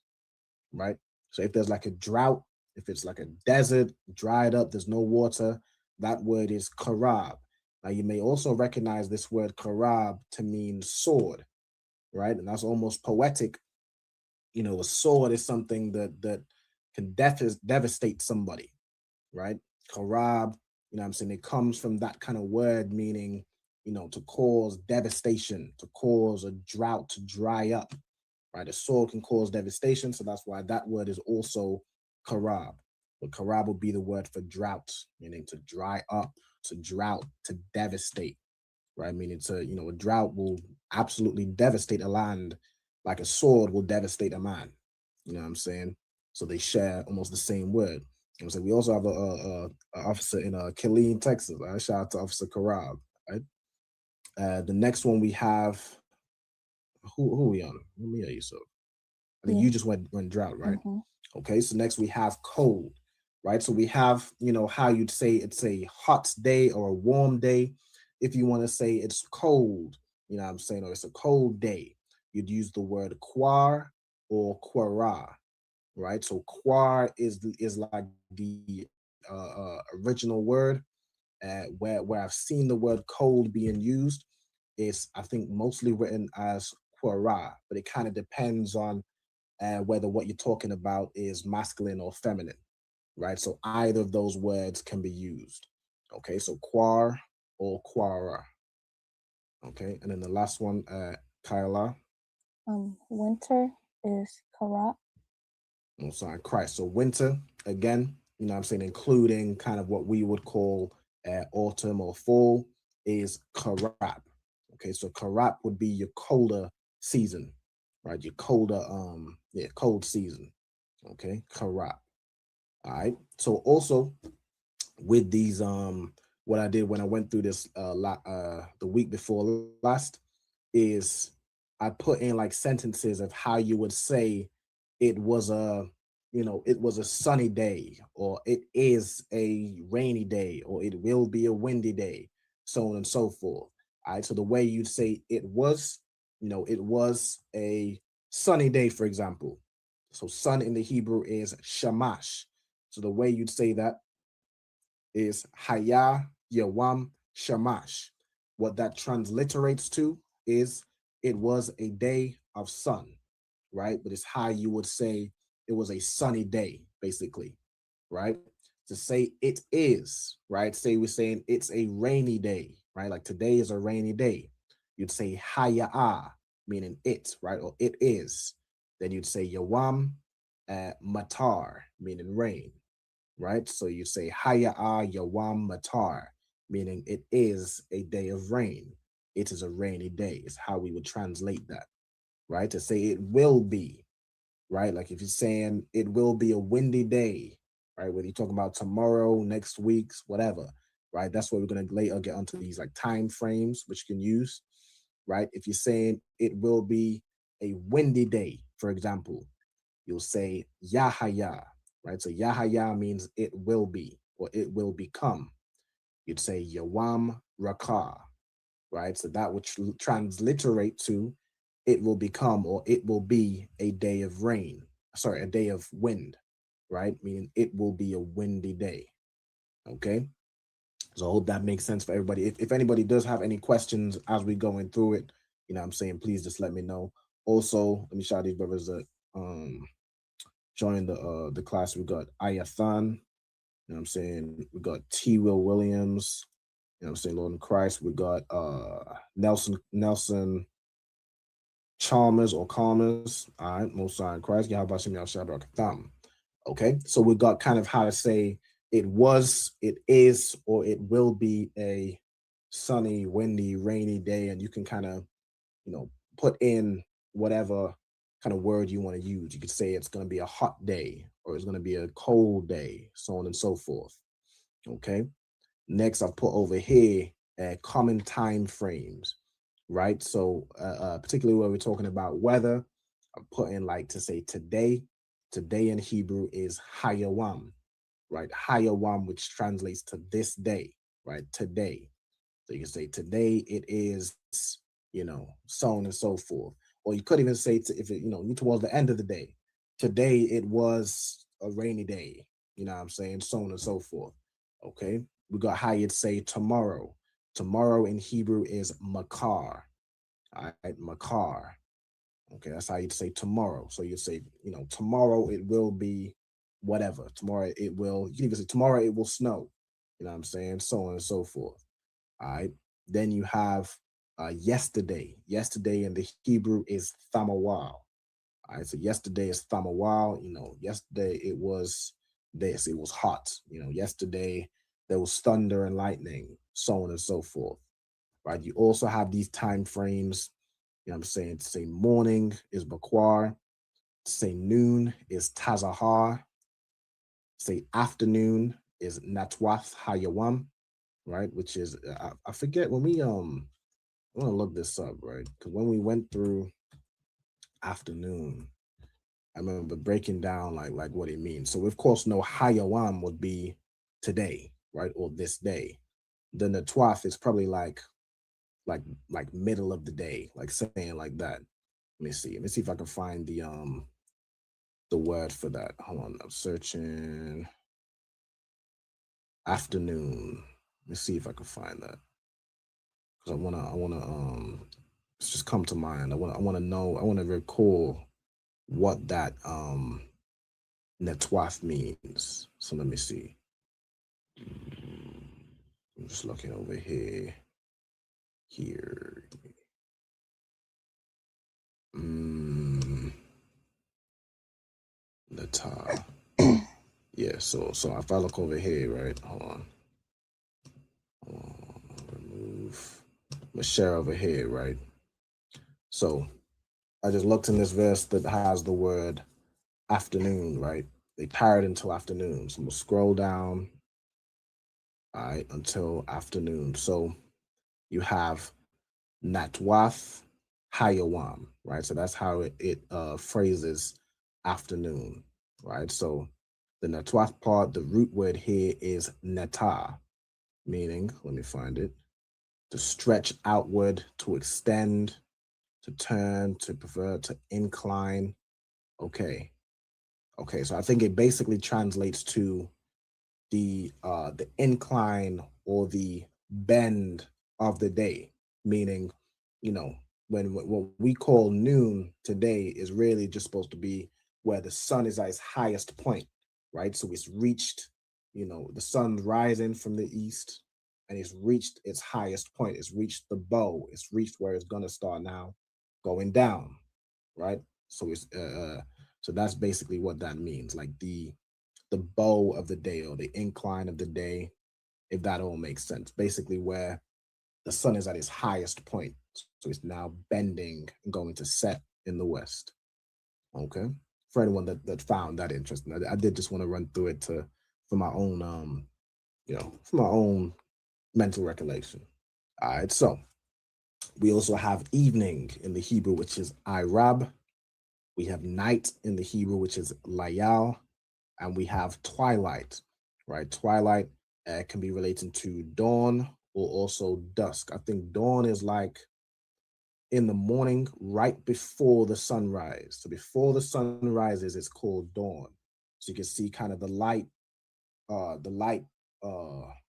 right? So if there's like a drought, if it's like a desert, dried up, there's no water, that word is karab. Now you may also recognize this word karab to mean sword, right? And that's almost poetic. A sword is something that can devastate somebody, right? Karab, you know what I'm saying? It comes from that kind of word meaning, you know, to cause devastation, to cause a drought to dry up, right? A sword can cause devastation, so that's why that word is also Karab. But Karab will be the word for drought, meaning to dry up, to drought, to devastate, right? Meaning to, you know, a drought will absolutely devastate a land like a sword will devastate a man. You know what I'm saying? So they share almost the same word. You know, so we also have a officer in Killeen, Texas. Right? Shout out to Officer Karab. Right. The next one we have, who are we on? Let me hear you. So I think you just went drought, right? Okay. So next we have cold, right? So we have, you know, how you'd say it's a hot day or a warm day. If you want to say it's cold, you know what I'm saying, or it's a cold day, you'd use the word quar or quara, right? So quar is like the original word where I've seen the word cold being used. Is I think mostly written as quara, but it kind of depends on whether what you're talking about is masculine or feminine, right? So either of those words can be used. Okay, so quar or quara. Okay, and then the last one, Kyla. Winter is Karat. Oh, sorry, Christ. So winter, again, you know what I'm saying, including kind of what we would call autumn or fall, is Karab. Okay, so Karab would be your colder season, right? Your colder, cold season. Okay, Karab. All right. So also with these, what I did when I went through this the week before last is I put in like sentences of how you would say it was a, you know, it was a sunny day, or it is a rainy day, or it will be a windy day, so on and so forth. All right. So the way you'd say it was, you know, it was a sunny day, for example. So sun in the Hebrew is shamash. So the way you'd say that is Haya Yawam Shamash. What that transliterates to is it was a day of sun, right? But it's how you would say it was a sunny day, basically, right? To say it is, right? Say we're saying it's a rainy day, right? Like today is a rainy day. You'd say Haya'a, meaning it, right? Or it is. Then you'd say Yawam Matar, meaning rain, right? So you say Haya'a Yawam Matar, meaning it is a day of rain. It is a rainy day, is how we would translate that, right? To say it will be, right? Like if you're saying it will be a windy day, right? Whether you're talking about tomorrow, next week's, whatever, right? That's what we're going to later get onto these like time frames, which you can use, right? If you're saying it will be a windy day, for example, you'll say Yahaya, right? So Yahaya means it will be or it will become. You'd say Yawam Rakah, right? So that would transliterate to it will become or it will be a day of rain, sorry, a day of wind, right? Meaning it will be a windy day, okay? So I hope that makes sense for everybody. If anybody does have any questions as we going through it, you know what I'm saying, please just let me know. Also, let me shout out these brothers that joined the class. We got Ayathan, you know what I'm saying? We got T. Will Williams, you know what I'm saying, Lord in Christ. We got Nelson Chalmers or Calmers. All right, Most High in Christ. Yahabashim Yahshua Thumb. Okay, so we got kind of how to say it was, it is, or it will be a sunny, windy, rainy day, and you can kind of, you know, put in whatever kind of word you want to use. You could say it's going to be a hot day, or it's going to be a cold day, so on and so forth. Okay. Next, I've put over here common time frames, right? So particularly when we're talking about weather, I'm putting like to say today. Today in Hebrew is Hayawam, right? Hayawam, which translates to this day, right? Today. So you can say today it is, you know, so on and so forth. Or you could even say if it, you know, towards the end of the day, today it was a rainy day, you know what I'm saying? So on and so forth. Okay. We got how you'd say tomorrow. Tomorrow in Hebrew is makar. All right, makar. Okay, that's how you'd say tomorrow. So you'd say, you know, tomorrow it will be, whatever. Tomorrow it will, you can even say tomorrow it will snow. You know what I'm saying? So on and so forth. All right. Then you have yesterday. Yesterday in the Hebrew is thamawal. All right, so yesterday is thamawal. You know, yesterday it was this, it was hot. You know, yesterday there was thunder and lightning, so on and so forth. Right. You also have these time frames. You know what I'm saying? To say morning is bakwar. To say noon is tazahar. Say afternoon is natwath hayawam. Right, which is I forget when we I want to look this up, right? Because when we went through afternoon, I remember breaking down like what it means. So we of course know hayawam would be today, right, or this day. Then the twaf is probably like middle of the day, like saying like that. Let me see. Let me see if I can find the word for that. Hold on, I'm searching afternoon. Let me see if I can find that. Because I wanna it's just come to mind. I wanna know, I wanna recall what that netwaf means. So let me see. I'm just looking over here. Nata. Yeah, so if I look over here, right? Hold on. Remove. I'm gonna share over here, right? So I just looked in this verse that has the word afternoon, right? They parrot until afternoon. So I'm gonna scroll down, all right, until afternoon. So you have natwath hayawam, right? So that's how it phrases afternoon, right? So the natwath part, the root word here is nata, meaning, let me find it, to stretch outward, to extend, to turn, to pervert, to incline. Okay. So I think it basically translates to the incline or the bend of the day, meaning, you know, when what we call noon today is really just supposed to be where the sun is at its highest point, right? So it's reached, you know, the sun's rising from the east and it's reached its highest point. It's reached the bow. It's reached where it's gonna start now going down, right? So it's so that's basically what that means, like the bow of the day or the incline of the day, if that all makes sense. Basically, where the sun is at its highest point, so it's now bending and going to set in the west. Okay, for anyone that found that interesting, I did just want to run through it for my own for my own mental recollection. All right, so we also have evening in the Hebrew, which is irab. We have night in the Hebrew, which is layal, and we have twilight, right? Twilight can be related to dawn or also dusk. I think dawn is like in the morning, right before the sunrise. So before the sun rises, it's called dawn. So you can see kind of the light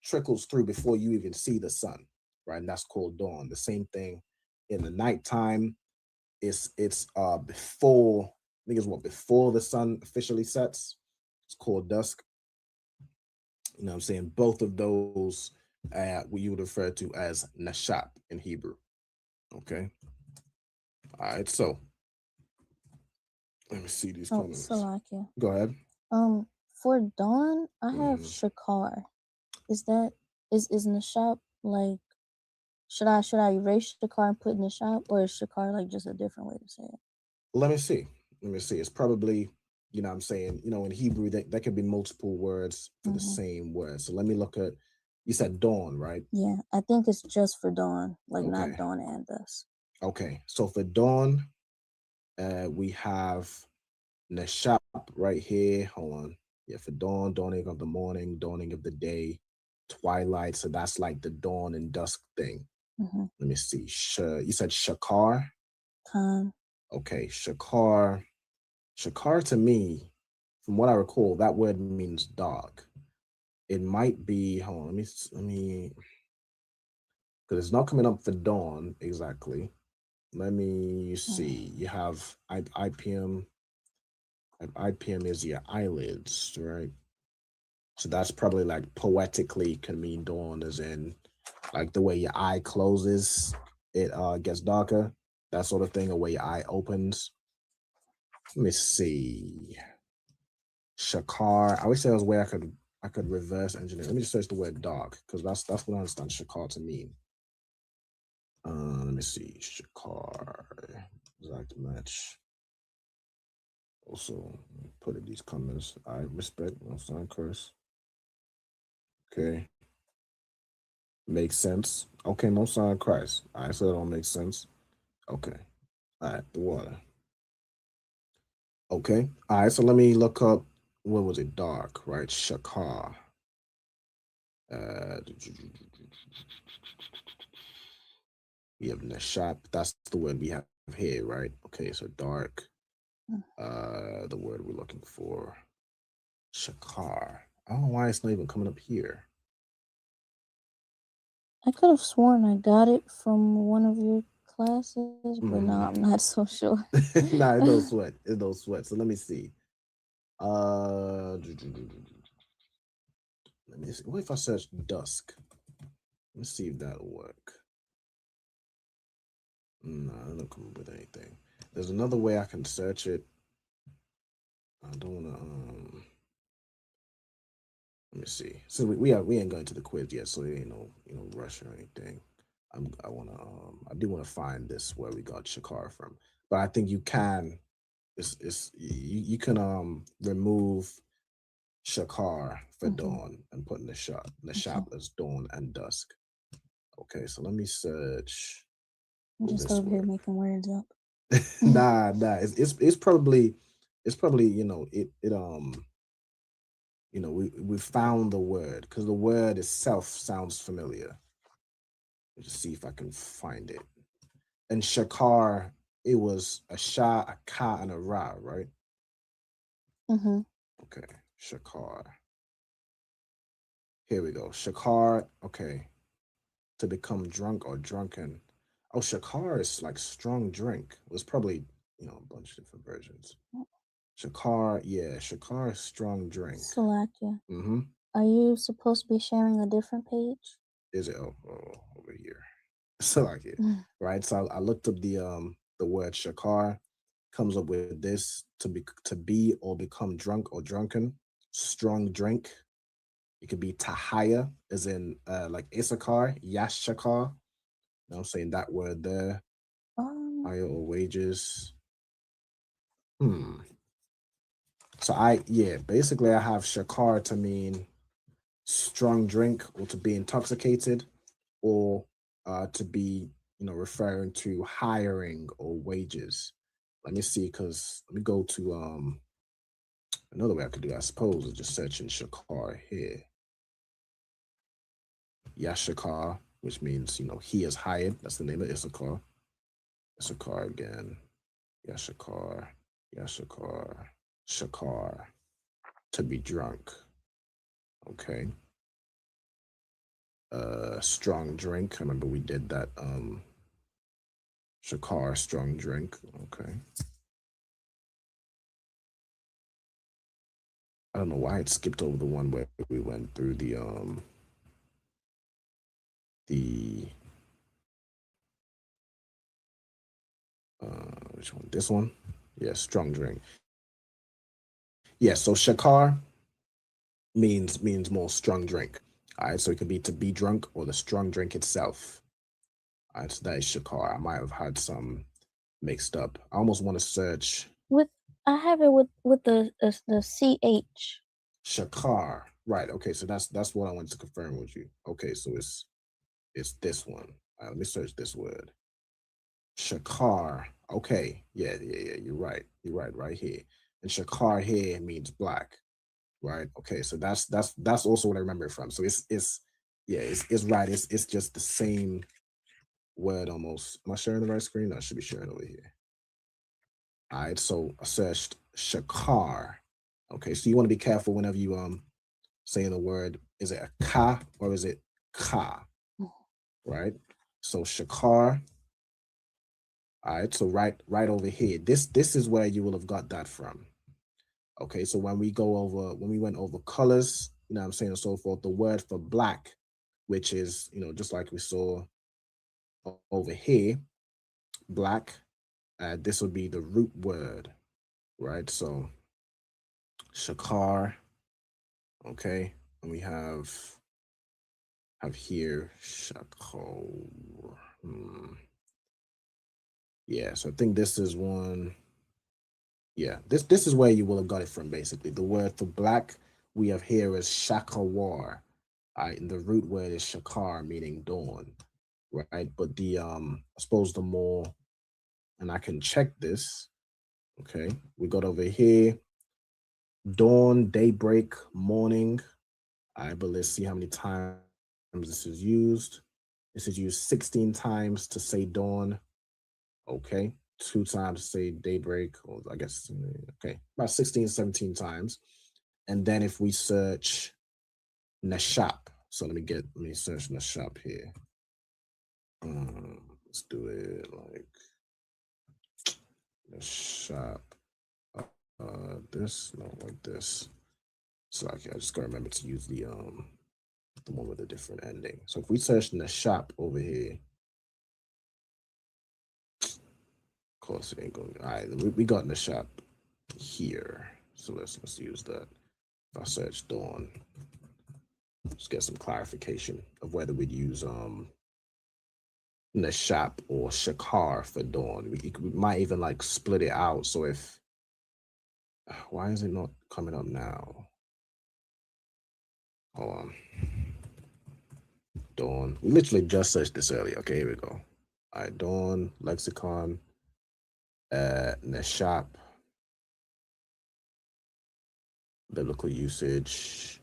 trickles through before you even see the sun, right? And that's called dawn. The same thing in the nighttime. It's before, I think it's before the sun officially sets. It's called dusk. You know what I'm saying? Both of those we would refer to as nashap in Hebrew. Okay. All right. So let me see these comments. Salakia. Go ahead. For dawn, I have shakar. Is nashap like, should I erase shakar and put nashap, or is shakar like just a different way to say it? Let me see. It's probably, you know what I'm saying, you know, in Hebrew that could be multiple words for the same word. So let me look at, you said dawn, right? Yeah, I think it's just for dawn, like Okay. not dawn and dusk. Okay. So for dawn, we have nashap right here. Hold on. Yeah, for dawn, dawning of the morning, dawning of the day, twilight. So that's like the dawn and dusk thing. Let me see. You said shakar? Khan. Okay, shakar. Shakar to me, from what I recall, that word means dark. It might be, hold on, let me, because it's not coming up for dawn exactly. Let me see. You have IPM. IPM is your eyelids, right? So that's probably like poetically can mean dawn, as in like the way your eye closes, it gets darker, that sort of thing, or where your eye opens. Let me see. Shakar. I wish there was a way I could reverse engineer. Let me just search the word dark, because that's what I understand Shakar to mean. Let me see. Shakar. Exact match. Also, put in these comments. I respect no sign curse. Okay. Makes sense. Okay, no sign Christ. All right, so that don't make sense. Okay. All right, the water. Okay. All right, so let me look up, what was it? Dark, right? Shakar. We have Nashap. That's the word we have here, right? Okay, so dark. The word we're looking for. Shakar. I don't know why it's not even coming up here. I could have sworn I got it from one of your classes, but no, I'm not so sure. Nah, it don't sweat. It don't sweat. So let me see. Let me see. What if I search dusk? Let's see if that'll work. No, I don't come up with anything. There's another way I can search it. I don't wanna let me see. So we ain't going to the quiz yet, so there ain't no rush or anything. I do want to find this where we got Shakar from. But I think you can you can remove Shakar for dawn and put in the shop as dawn and dusk. Okay, so let me search. I'm just over here making words up. Nah, it's probably we found the word, because the word itself sounds familiar. Let's just see if I can find it. And Shakar, it was a Sha, a Ka, and a Ra, right? Okay, Shakar. Here we go. Shakar, okay. To become drunk or drunken. Oh, Shakar is like strong drink. It was probably, a bunch of different versions. Shakar, yeah, Shakar is strong drink. Salakia. Are you supposed to be sharing a different page? Is it over here? Salakia, right? So I looked up the word Shakar, comes up with this: to be or become drunk or drunken, strong drink. It could be tahaya, as in like Issachar, Yashakar. I'm saying that word there. Higher or wages. So basically I have Shakar to mean strong drink, or to be intoxicated, or to be, referring to hiring or wages. Let me see, because let me go to another way I could do, I suppose, is just searching Shakar here. Yashakar, which means, he is hired. That's the name of Issachar. Issachar again. Yashakar, Shakar, to be drunk. Okay. Strong drink. I remember we did that. Shakar, strong drink. Okay. I don't know why it skipped over the one where we went through the which one? This one? Yeah, strong drink. Yeah, so Shakar means more strong drink. All right, so it could be to be drunk or the strong drink itself. All right, so that is Shakar. I might have had some mixed up. I almost want to search. I have it with the CH. Shakar. Right. Okay, so that's what I wanted to confirm with you. Okay, so it's this one. All right, let me search this word. Shakar. Okay. Yeah. You're right. Right here. And Shakar here means black. Right. Okay. So that's also what I remember it from. So it's right. It's just the same word almost. Am I sharing the right screen? No, I should be sharing over here. All right. So I searched Shakar. Okay. So you want to be careful whenever you saying the word. Is it a ka or is it ka? Right. So Shakar. All right, so right over here, this is where you will have got that from. Okay, so when we went over colors, you know what I'm saying, and so forth, the word for black, which is, you know, just like we saw over here, black, this would be the root word, right? So shakar, okay, and we have here shakor. Yeah, so I think this is one. Yeah, this is where you will have got it from, basically. The word for black we have here is shakawar. Right, and the root word is shakar, meaning dawn, right? But the I suppose the more, and I can check this. Okay, we got over here dawn, daybreak, morning. All right, but let's see how many times this is used. This is used 16 times to say dawn. Okay, 2 times to say daybreak, or I guess, okay, about 16, 17 times. And then if we search Nashap, so let me search Nashap here. Let's do it like Nashap. This, no, like this. So I just gotta remember to use the one with a different ending. So if we search Nashap over here, of course it ain't going. All right, we got Nashap here. So let's use that. If I search dawn, let's get some clarification of whether we'd use Nashap or Shakar for dawn. We might even like split it out. So if why is it not coming up now? Hold on. Dawn. We literally just searched this earlier. Okay, here we go. All right, dawn, lexicon, Nashap, biblical usage,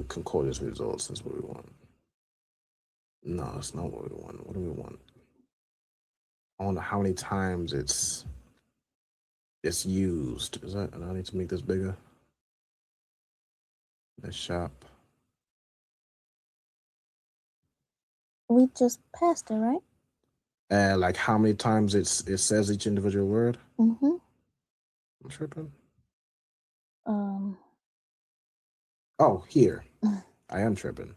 concordance results. That's what we want. No, that's not what we want. What do we want? I don't know how many times it's used. Is that, and I need to make this bigger. The shop. We just passed it, right? Like how many times it says each individual word? Mm-hmm. I'm tripping. Oh, here. I am tripping.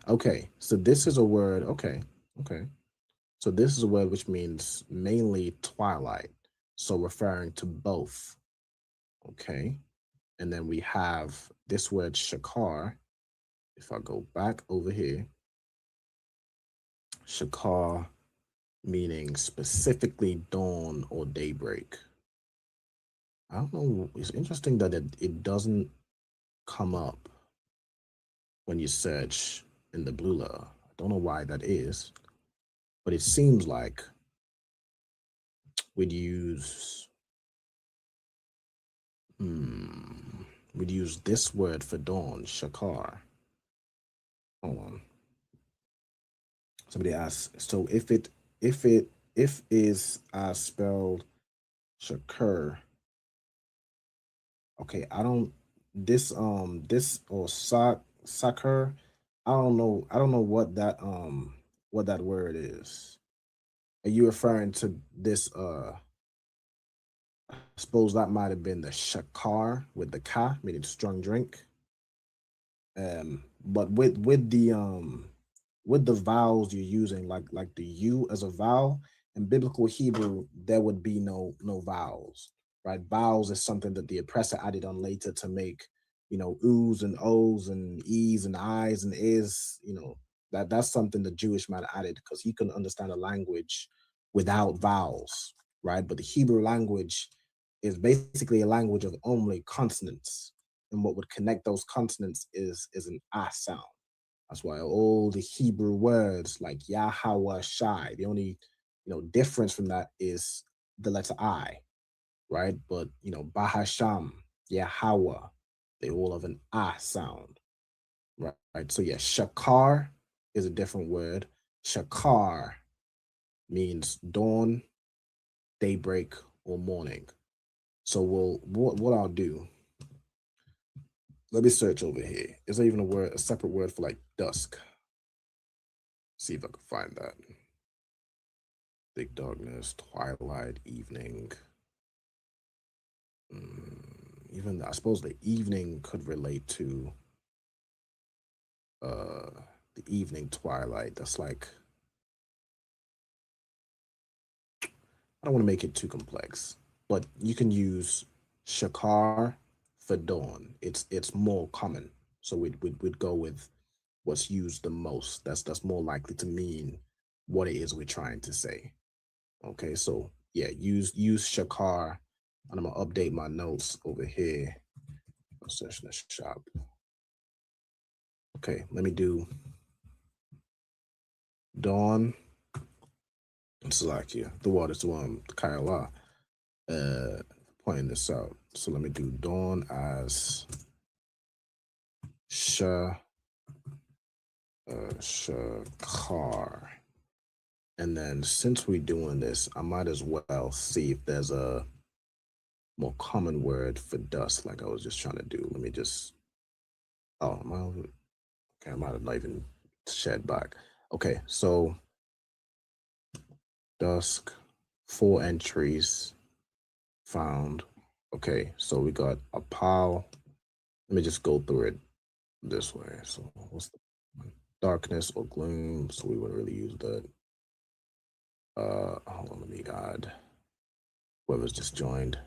Okay, so this is a word. Okay. So this is a word which means mainly twilight. So referring to both. Okay. And then we have this word shakar. If I go back over here, shakar meaning specifically dawn or daybreak. I don't know. It's interesting that it doesn't come up when you search in the blue letter. I don't know why that is, but it seems like we'd use this word for dawn, shakar. Hold on. Somebody asked, so if is spelled shakar. Okay, I don't this or soccer. I don't know what that word is. Are you referring to this I suppose that might have been the shakar with the ka, meaning strong drink. But with the vowels you're using, like the U as a vowel, in biblical Hebrew, there would be no vowels, right? Vowels is something that the oppressor added on later to make, you know, oohs and ohs and e's and i's and is, you know, that's something the Jewish man added because he couldn't understand a language without vowels, right? But the Hebrew language is basically a language of only consonants. And what would connect those consonants is an I sound. That's why all the Hebrew words like Yahweh Shai, the only difference from that is the letter I, right? But Bahasham, Yahweh, they all have an I sound, right? So yeah, Shakar is a different word. Shakar means dawn, daybreak, or morning. So what I'll do, let me search over here. Is there even a separate word for like dusk? See if I can find that. Thick darkness, twilight, evening. Even I suppose the evening could relate to the evening twilight. That's like, I don't want to make it too complex, but you can use shakar for dawn. It's more common, so we'd go with what's used the most. That's more likely to mean what it is we're trying to say. Okay, so yeah, use shakar, and I'm gonna update my notes over here. Session of shop. Okay, let me do dawn. Salakia. The water's one, Kaila. Pointing this out. So let me do dawn as shakar. And then since we're doing this, I might as well see if there's a more common word for dust, like I was just trying to do. Let me just, oh, okay, I might have not even shed back. Okay, so dusk, 4 entries found. Okay, so we got a pile. Let me just go through it this way. So what's the darkness or gloom? So we wouldn't really use that. Hold on, let me add whoever's just joined.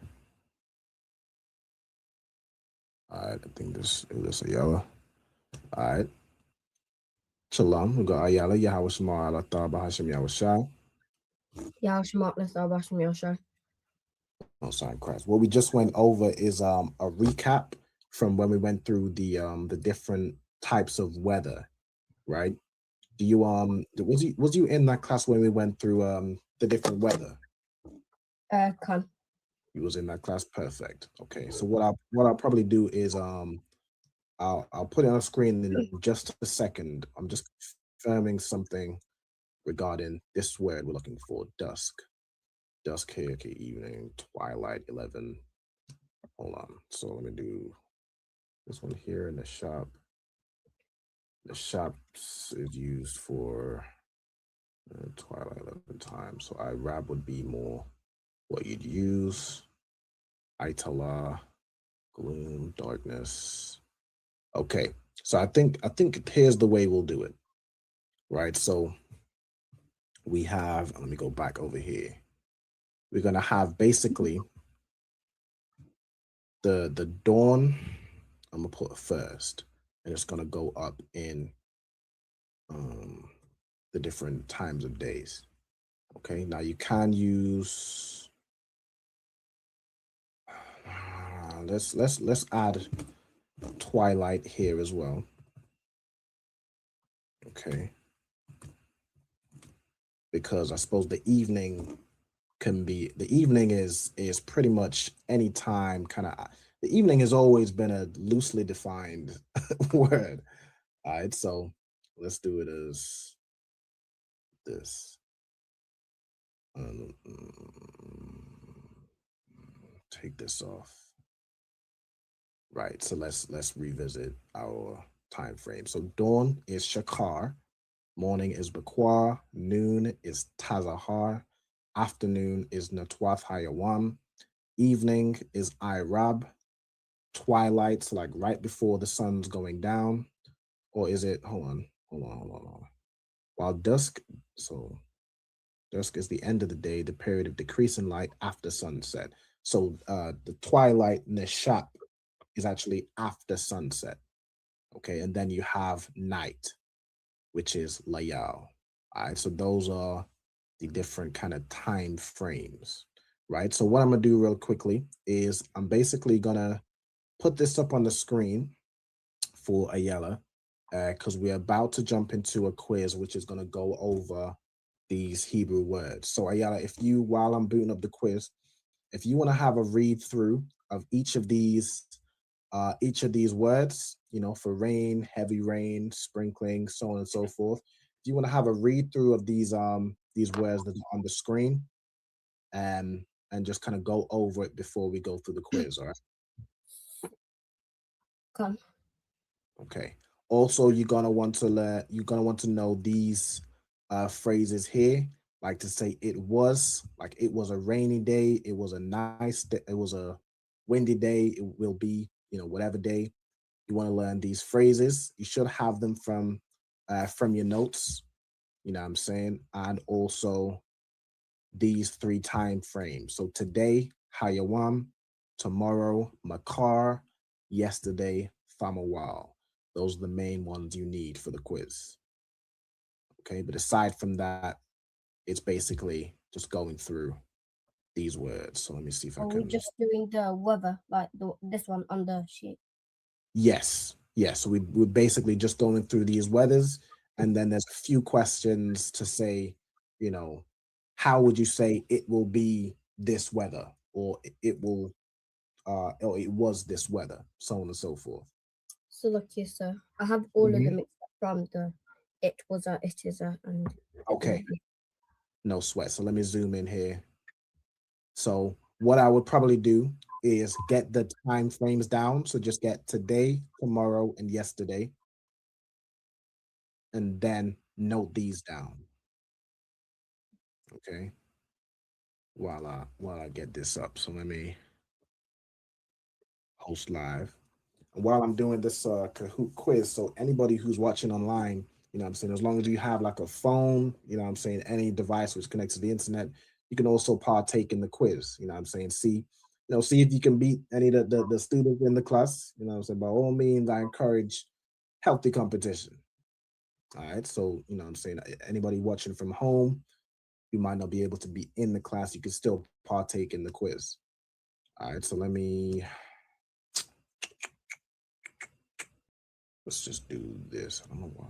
All right, I think this is Ayala. All right. Shalom. We got Ayala, YAHANNA, Allah Ta'ala, Hashem Yahushua. Oh, sorry, Christ. What we just went over is a recap from when we went through the different types of weather, right? Do you was you in that class when we went through the different weather? You was in that class, perfect. Okay, so what I'll probably do is I'll put it on screen in just a second. I'm just confirming something regarding this word we're looking for, dusk. Dusk here, okay, evening, twilight, 11. Hold on. So let me do this one here in the shop. The shop is used for twilight 11 time. So IRAB would be more what you'd use. Itala, gloom, darkness. Okay. So I think here's the way we'll do it. Right. So we have, let me go back over here. We're gonna have basically the dawn. I'm gonna put it first, and it's gonna go up in the different times of days. Okay, now you can use let's add twilight here as well. Okay, because I suppose the evening is pretty much any time. Kind of the evening has always been a loosely defined word. All right, so let's do it as this. Take this off. Right, so let's revisit our time frame. So dawn is shakar, morning is bakwa, noon is tazahar, afternoon is natwaf hayawam, evening is irab, twilight, so like right before the sun's going down, or is it, hold on. While dusk, so dusk is the end of the day, the period of decreasing light after sunset. So the twilight neshap is actually after sunset. Okay, and then you have night, which is layal. All right, so those are the different kind of time frames, right? So what I'm gonna do real quickly is I'm basically gonna put this up on the screen for Ayala, because we're about to jump into a quiz, which is gonna go over these Hebrew words. So Ayala, if you, while I'm booting up the quiz, if you want to have a read through of each of these words, you know, for rain, heavy rain, sprinkling, so on and so forth. If you want to have a read through of these words that are on the screen, and just kind of go over it before we go through the quiz, all right? Come. Okay. Also, you're gonna want to know these phrases here, like to say it was a rainy day, it was a nice day, it was a windy day, it will be, whatever day you want to learn these phrases. You should have them from your notes, you know what I'm saying? And also these 3 time frames. So today, Hayawam, tomorrow, Makar, yesterday, Famawal. Those are the main ones you need for the quiz. Okay, but aside from that, it's basically just going through these words. So let me see if I Are can. we just doing the weather, like this one on the sheet? Yes. So we're basically just going through these weathers, and then there's a few questions to say, how would you say it will be this weather, or it will, or it was this weather, so on and so forth. So look here, sir. I have all of them except from the it was a, it is a, and okay. No sweat. So let me zoom in here. So what I would probably do is get the time frames down. So just get today, tomorrow, and yesterday, and then note these down. Okay. While I get this up. So let me host live. And while I'm doing this Kahoot quiz, so anybody who's watching online, you know what I'm saying, as long as you have like a phone, you know what I'm saying, any device which connects to the internet, you can also partake in the quiz, you know what I'm saying, see if you can beat any of the students in the class, you know what I'm saying. By all means, I encourage healthy competition. All right, so you know what I'm saying, anybody watching from home, you might not be able to be in the class, you can still partake in the quiz. All right, so let's just do this. I don't know why.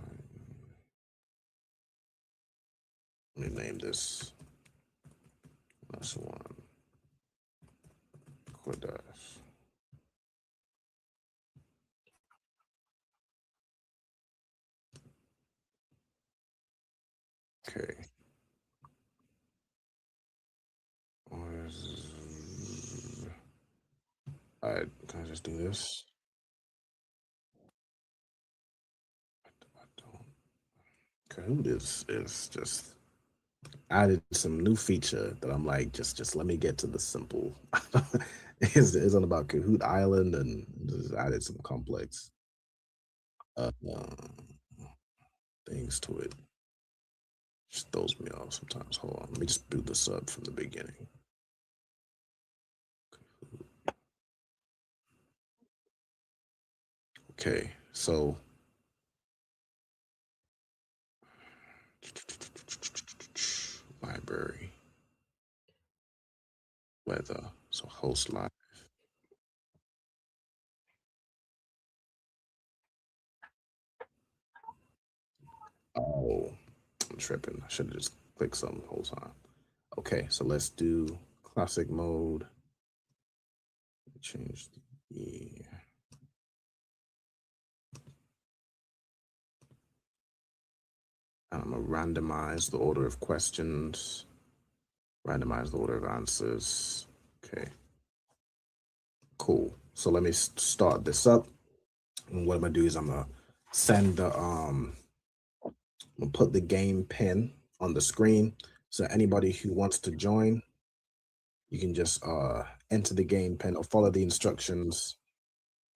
Let me name this Lashwan Qadash. Okay. All right, can I just do this? Kahoot is just added some new feature that I'm like, just let me get to the simple. It's on about Kahoot Island and just added some complex things to it. Just throws me off sometimes. Hold on, let me just boot this up from the beginning. Okay, so library, weather, so host live. Oh, I'm tripping. I should have just clicked something the whole time. Okay, so let's do classic mode. Change the I'm gonna randomize the order of questions, randomize the order of answers. Okay, cool. So let me start this up. And what I'm gonna do is I'm gonna send the I'm gonna put the game pin on the screen. So anybody who wants to join, you can just enter the game pin or follow the instructions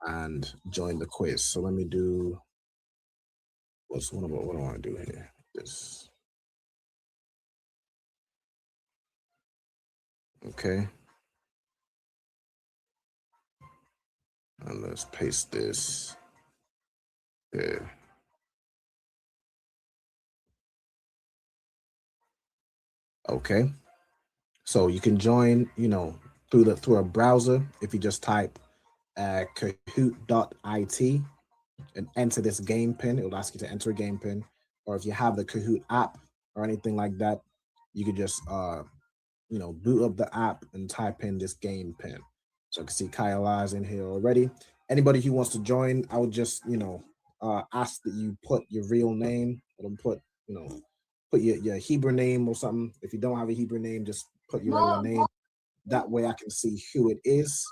and join the quiz. So let me do what do I want to do here? This. Okay. And let's paste this here. Okay. So you can join, through a browser if you just type kahoot.it and enter this game pin. It will ask you to enter a game pin. Or if you have the Kahoot app or anything like that, you could just boot up the app and type in this game pin. So I can see Kyle is in here already. Anybody who wants to join, I would just ask that you put your real name, or put your Hebrew name or something. If you don't have a Hebrew name, just put your regular name. That way I can see who it is.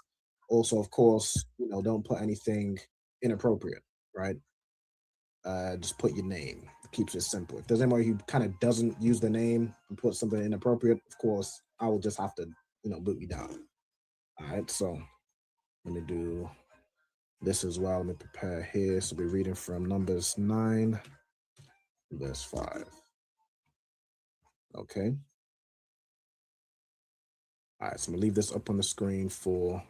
Also, of course, don't put anything inappropriate, right? Just put your name. It keeps it simple. If there's anybody who kind of doesn't use the name and put something inappropriate, of course, I will just have to, boot you down. All right, so Let me do this as well. Let me prepare here. So we're reading from Numbers 9, verse 5. Okay. All right, so I'm gonna leave this up on the screen for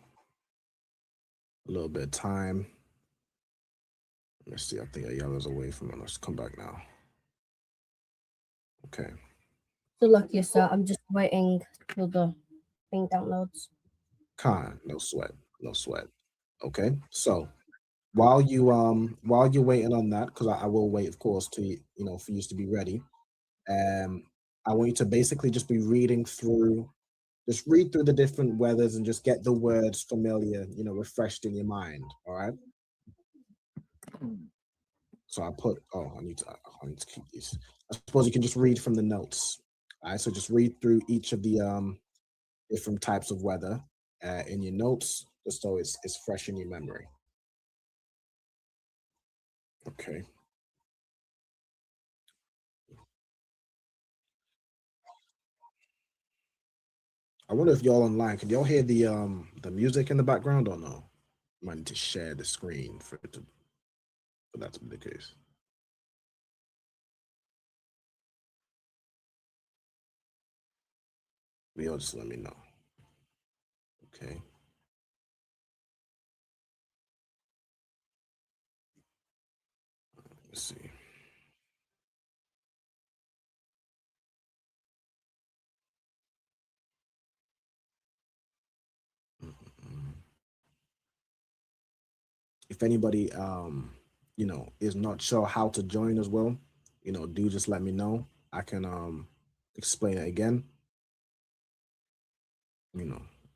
a little bit of time. Let's see, I think Ayala's away from it. Let's come back now. Okay. Good luck, yes, sir. I'm just waiting till the thing downloads. No sweat, no sweat. Okay, so while you're waiting on that, because I will wait, of course, to for you to be ready. I want you to basically just be reading through, just read through the different weathers and just get the words familiar, refreshed in your mind. All right. So I need to keep these. I suppose you can just read from the notes. All right, so just read through each of the different types of weather in your notes, just so it's fresh in your memory. Okay. I wonder if y'all online, can y'all hear the music in the background or no? I might need to share the screen for that to be the case. Y'all just let me know. Okay. Let's see. If anybody is not sure how to join as well, do just let me know. I can explain it again.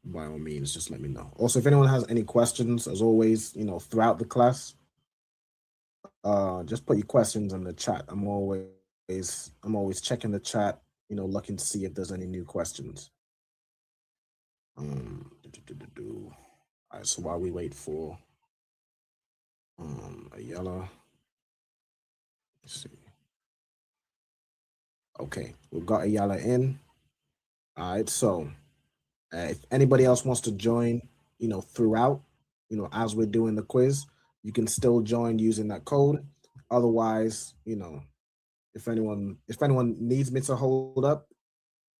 By all means, just let me know. Also, if anyone has any questions, as always, throughout the class, just put your questions in the chat. I'm always checking the chat, looking to see if there's any new questions. All right, so while we wait for Ayala, let's see. Okay, we've got Ayala in. All right, so if anybody else wants to join, throughout, as we're doing the quiz, you can still join using that code. Otherwise, if anyone needs me to hold up,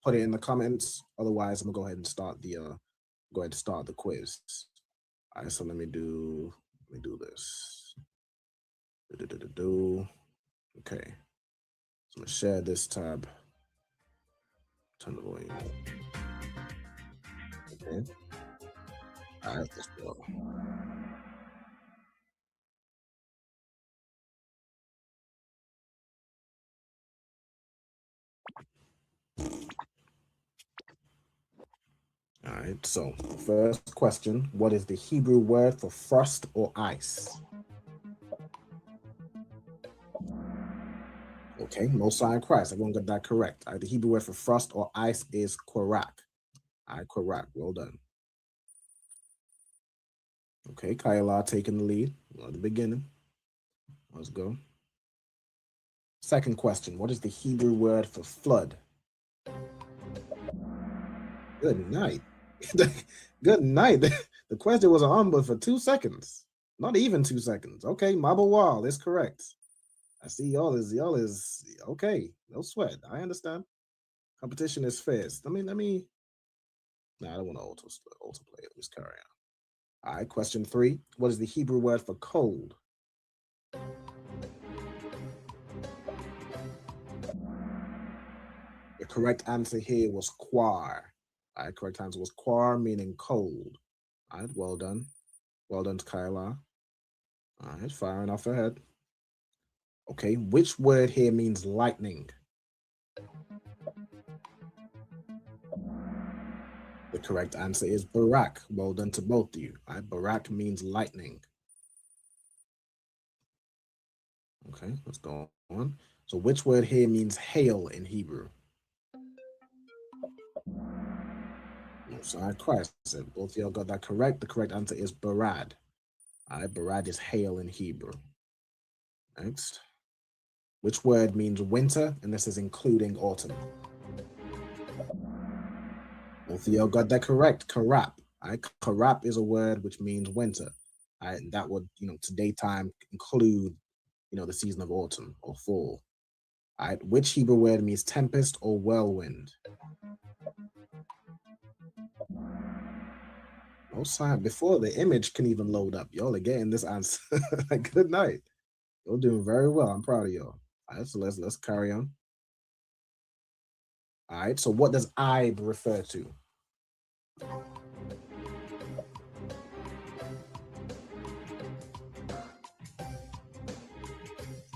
put it in the comments. Otherwise, I'm gonna go ahead and start the quiz. All right, so let me do this. Okay, so I'm gonna share this tab. Turn the volume up. Okay. All right, let's go. All right, so first question, what is the Hebrew word for frost or ice? Okay, Mosai and Christ, everyone got that correct. All right, the Hebrew word for frost or ice is korak. All right, korak, well done. Okay, Kayla taking the lead at the beginning. Let's go. Second question, what is the Hebrew word for flood? Good night. Good night. The question was on, but for 2 seconds. Not even 2 seconds. Okay, Mabel Wall is correct. I see y'all is okay. No sweat. I understand. Competition is fierce. Let me. No, I don't want to auto play. Let's carry on. All right, question 3. What is the Hebrew word for cold? The correct answer here was quar. All right, correct answer was quar, meaning cold. All right, well done. Well done to Kyla. All right, firing off ahead. Okay, which word here means lightning? The correct answer is barak. Well done to both of you. All right, barak means lightning. Okay, let's go on. So which word here means hail in Hebrew? Sorry, Christ. Both of y'all got that correct. The correct answer is barad. All right, barad is hail in Hebrew. Next. Which word means winter? And this is including autumn. Both of y'all got that correct. Karap. All right, karab is a word which means winter. All right, and that would, to daytime include, the season of autumn or fall. All right, which Hebrew word means tempest or whirlwind? No sign before the image can even load up. Y'all are getting this answer. Good night. You're doing very well. I'm proud of y'all. All right, so let's carry on. All right, so what does I refer to?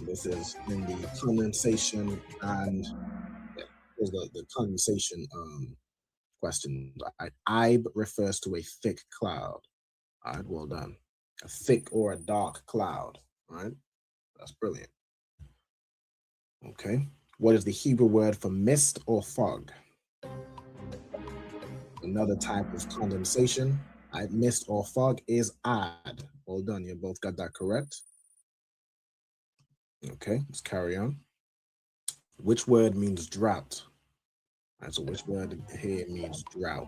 This is in the condensation and here's the condensation question. I refers to a thick cloud. All right, well done. A thick or a dark cloud. All right, that's brilliant. Okay, what is the Hebrew word for mist or fog? Another type of condensation. All right, mist or fog is ad. Well done, you both got that correct. Okay, let's carry on. Which word means drought? All right, so which word here means drought?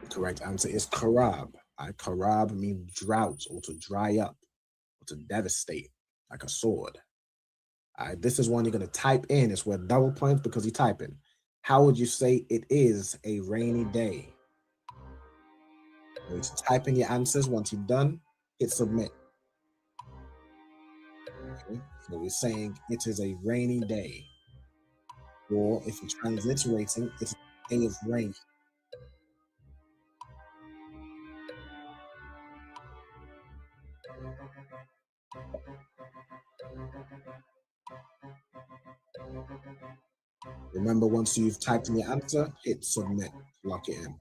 The correct answer is karab. All right, karab means drought or to dry up or to devastate, like a sword. All right, this is one you're going to type in. It's worth double points because you type in. How would you say it is a rainy day? You type in your answers. Once you're done, hit submit. Okay, so we're saying it is a rainy day. Or if you're transliterating, it's a day of rain. Remember, once you've typed in your answer, hit submit, lock it in.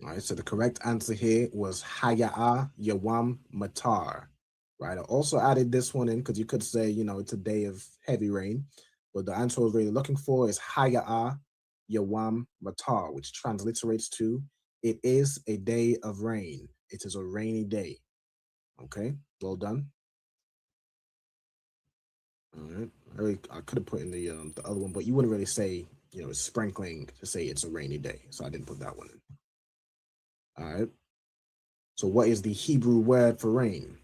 All right, so the correct answer here was YAHANNA matar. Right, I also added this one in because you could say, it's a day of heavy rain, but the answer I was really looking for is YAHANNA matar, which transliterates to it is a day of rain. It is a rainy day. Okay, well done. All right, I could have put in the other one, but you wouldn't really say, it's sprinkling to say it's a rainy day, so I didn't put that one in. All right. So what is the Hebrew word for rain?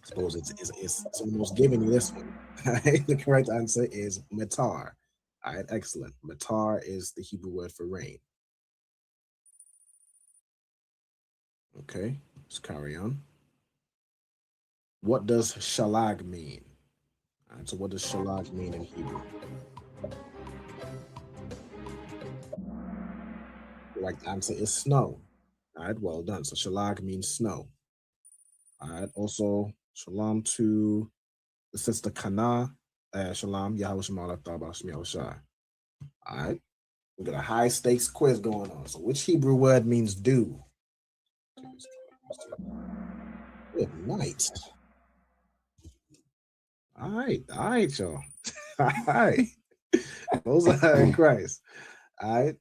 I suppose it's someone was giving you this one. The correct answer is matar. All right, excellent. Matar is the Hebrew word for rain. Okay, let's carry on. What does shalag mean? All right, so what does shalag mean in Hebrew? The correct answer is snow. All right, well done. So shalag means snow. All right, also shalom to the sister Kana. Shalom, YAHANNA. All right, we got a high stakes quiz going on. So which Hebrew word means dew? Good night. All right, y'all. All right. Those are Christ. All right.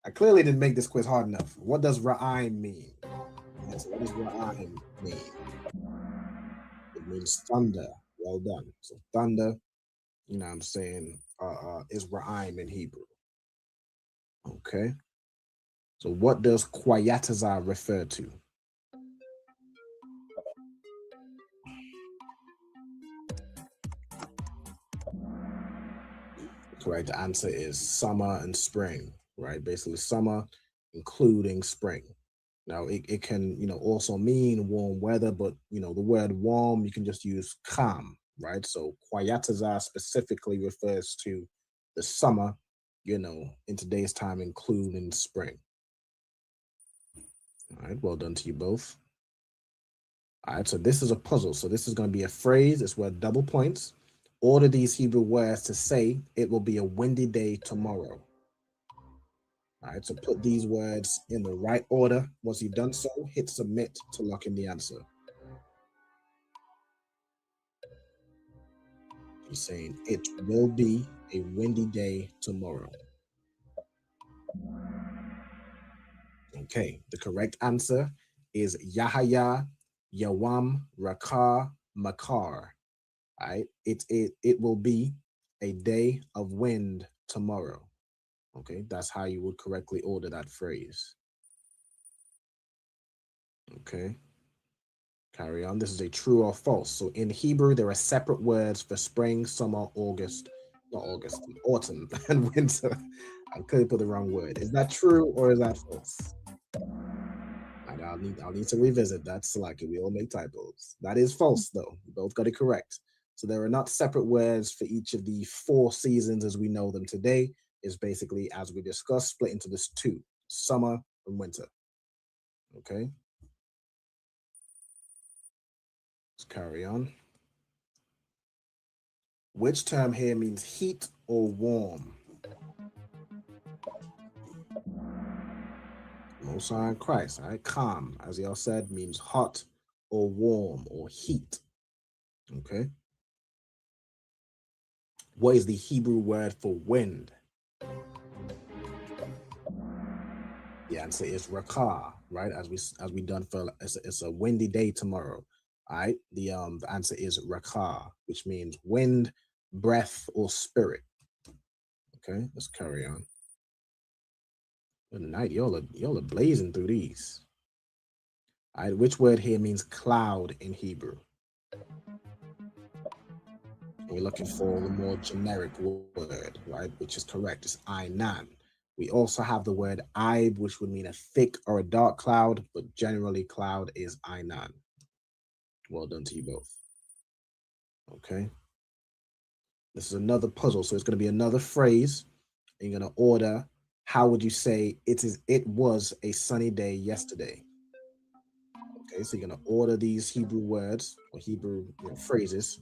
I clearly didn't make this quiz hard enough. What does Ra'im mean? So what does Ra'im mean? It means thunder. Well done. So thunder, what I'm saying, is Ra'im in Hebrew. Okay. So what does Qayatazar refer to? The correct answer is summer and spring, right? Basically summer, including spring. Now it can, also mean warm weather, but the word warm, you can just use calm, right? So Qayatazar specifically refers to the summer, in today's time, including spring. All right, well done to you both. All right, so this is a puzzle. So this is going to be a phrase. It's worth double points. Order these Hebrew words to say it will be a windy day tomorrow. All right, so put these words in the right order. Once you've done so, hit submit to lock in the answer. He's saying it will be a windy day tomorrow. Okay, the correct answer is Yahaya, Yawam, Rakar, Makar. All right, it will be a day of wind tomorrow. Okay, that's how you would correctly order that phrase. Okay, carry on. This is a true or false. So in Hebrew, there are separate words for spring, summer, autumn, and winter. I could have put the wrong word. Is that true or is that false? I'll need to revisit that. Like we all make typos. That is false, though. You both got it correct. So there are not separate words for each of the 4 seasons as we know them today. Is basically, as we discussed, split into this 2: summer and winter. Okay. Let's carry on. Which term here means heat or warm? Most High in Christ. All right. Calm, as y'all said, means hot or warm or heat. Okay. What is the Hebrew word for wind? The answer is rakah, right? As we done for it's a windy day tomorrow. All right. The answer is rakah, which means wind, breath, or spirit. Okay, let's carry on. Good night, y'all are blazing through these. All right, which word here means cloud in Hebrew? We're looking for the more generic word, right? Which is correct. It's ainan. We also have the word aib, which would mean a thick or a dark cloud, but generally cloud is ainan. Well done to you both. Okay. This is another puzzle. So it's going to be another phrase. And you're going to order, how would you say it was a sunny day yesterday? Okay, so you're going to order these Hebrew words or Hebrew phrases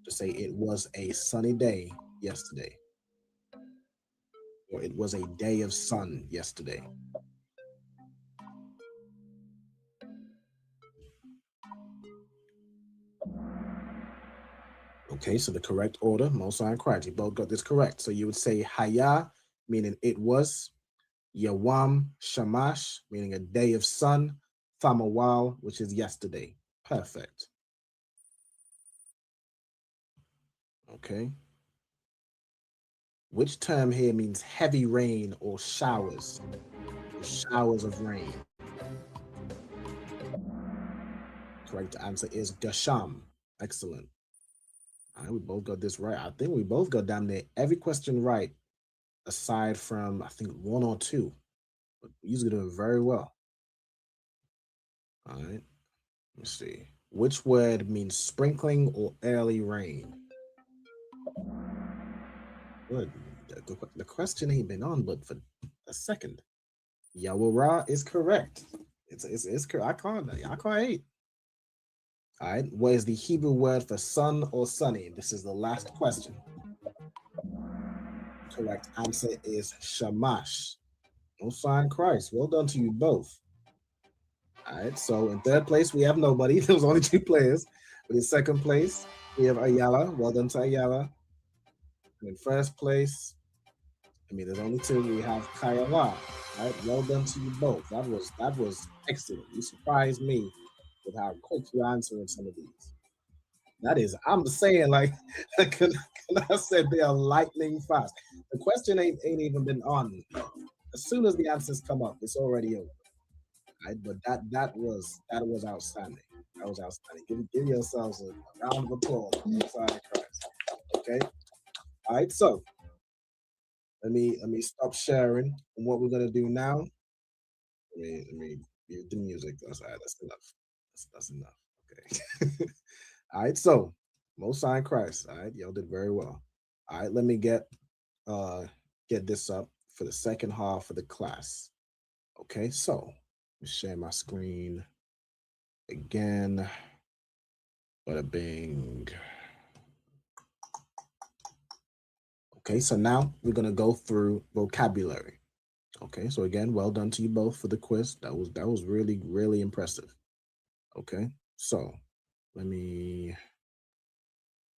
to say it was a sunny day yesterday. Or it was a day of sun yesterday. Okay, so the correct order, Most High in Christ, you both got this correct. So you would say Haya, meaning it was, Yawam Shamash, meaning a day of sun, Famawal, which is yesterday. Perfect. Okay. Which term here means heavy rain or showers? Showers of rain. Correct answer is Gasham. Excellent. All right, we both got this right. I think we both got damn near every question right, aside from, I think, 1 or 2. But we're usually doing very well. All right. Let's see. Which word means sprinkling or early rain? Good. The question ain't been on, but for a second. Yawara is correct. It's correct. I can't hate. All right. What is the Hebrew word for sun or sunny? This is the last question. Correct answer is shamash. No sign Christ. Well done to you both. All right. So in 3rd place, we have nobody. There was only 2 players. But in 2nd place, we have Ayala. Well done to Ayala. And in 1st place, there's only 2. We have Kayawa. All right. Well done to you both. That was excellent. You surprised me with how quick you answering some of these. That is, I'm saying, like, I said, they are lightning fast. The question ain't even been on. As soon as the answers come up, it's already over. Right? But that was outstanding. That was outstanding. Give yourselves a round of applause. Okay. All right. So let me stop sharing. And what we're gonna do now? Let me mute the music. That's all right. That's enough. That's enough. Okay. All right. So Most High in Christ. All right. Y'all did very well. All right. Let me get this up for the second half of the class. Okay. So let me share my screen again. Bada bing. Okay, so now we're gonna go through vocabulary. Okay, so again, well done to you both for the quiz. That was really, really impressive. Okay, so let me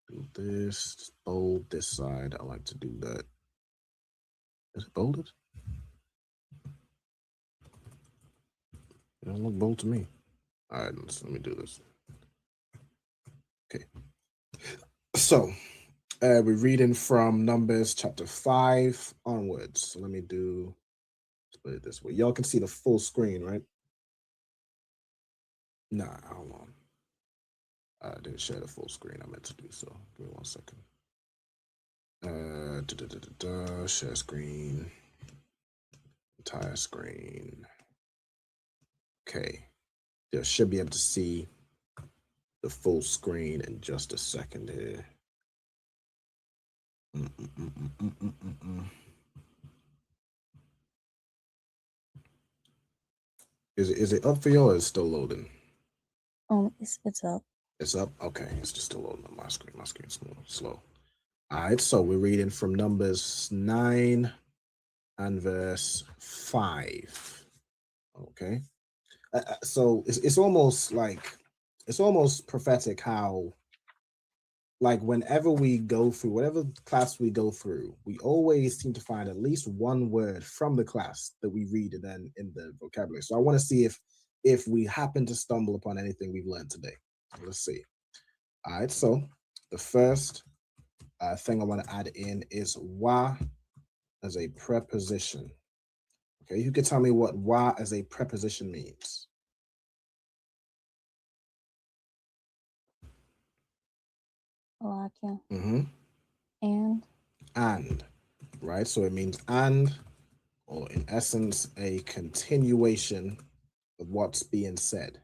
Do this, bold this side. I like to do that. Is it bolded? It don't look bold to me. All right, let me do this. Okay. So we're reading from Numbers chapter 5 onwards. So let me put it this way. Y'all can see the full screen, right? Nah, hold on. I didn't share the full screen. I meant to do so. Give me 1 second. Share screen. Entire screen. Okay. You should be able to see the full screen in just a second here. Is it up for you or is it still loading? It's up. It's up? Okay, it's just still loading on my screen. My screen's slow. All right, so we're reading from Numbers 9 and verse 5. Okay. So it's almost prophetic how, like, whenever we go through whatever class we go through, we always seem to find at least one word from the class that we read and then in the vocabulary. So I want to see if we happen to stumble upon anything we've learned today. Let's see. All right, so the first thing I want to add in is wa as a preposition. Okay, you can tell me what wa as a preposition means. Salakia. And, right? So it means and, or in essence, a continuation of what's being said.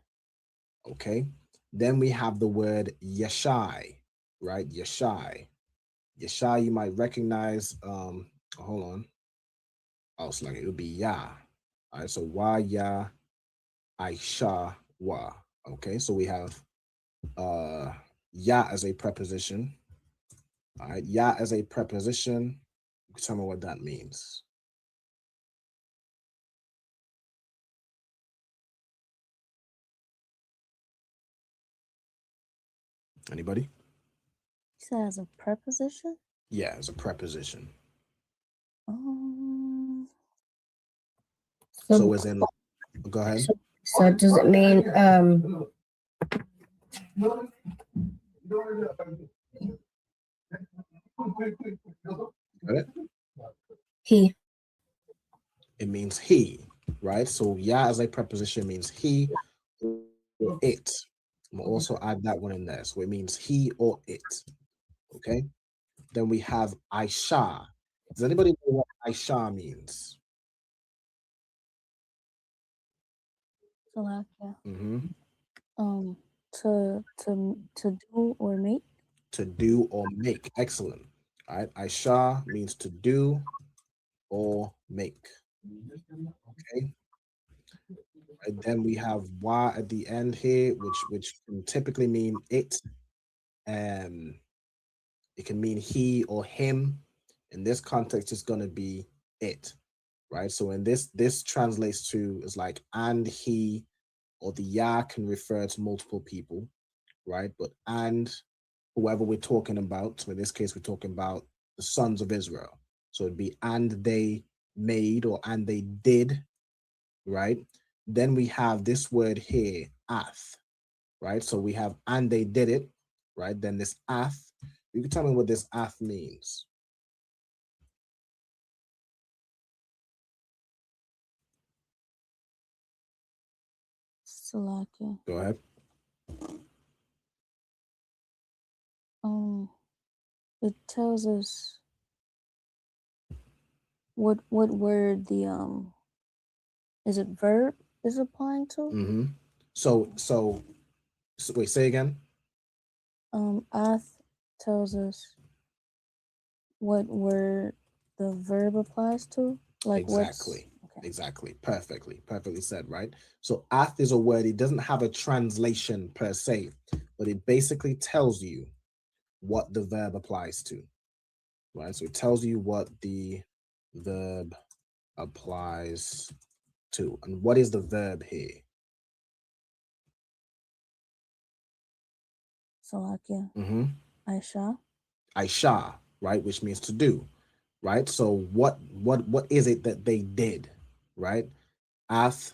Okay. Then we have the word yashai, right? Yashai. Yashai, you might recognize, hold on. Oh, it's like it would be ya. All right. So wa, ya, aisha, wa. Okay. So we have ya as a preposition. All right. Ya as a preposition. You can tell me what that means. Anybody? You said as a preposition? Yeah, as a preposition. So as in, go ahead. So does it mean Got it? he? It means he, right? So yeah, as a preposition means he or it. I'm gonna also add that one in there. So it means he or it. Okay. Then we have Aisha. Does anybody know what Aisha means? Salakia. To do or make. To do or make. Excellent. All right. Aisha means to do or make. Okay. And then we have wa at the end here, which can typically mean it. It can mean he or him. In this context, it's going to be it, right? So in this translates to is like and he, or the ya can refer to multiple people, right? But and whoever we're talking about, so in this case, we're talking about the sons of Israel. So it'd be and they made or and they did, right? Then we have this word here, ath, right? So we have and they did it, right? Then this ath, you can tell me what this ath means. Salakia. Go ahead. It tells us what word the is it verb is applying to? So wait, say again. Ath tells us what word the verb applies to. Like exactly. Okay. Exactly. Perfectly said, right? So ath is a word. It doesn't have a translation per se, but it basically tells you what the verb applies to, right? So it tells you what the verb applies to. And what is the verb here? Salakia. Aisha. Aisha, right, which means to do, right? So what is it that they did, right? Ath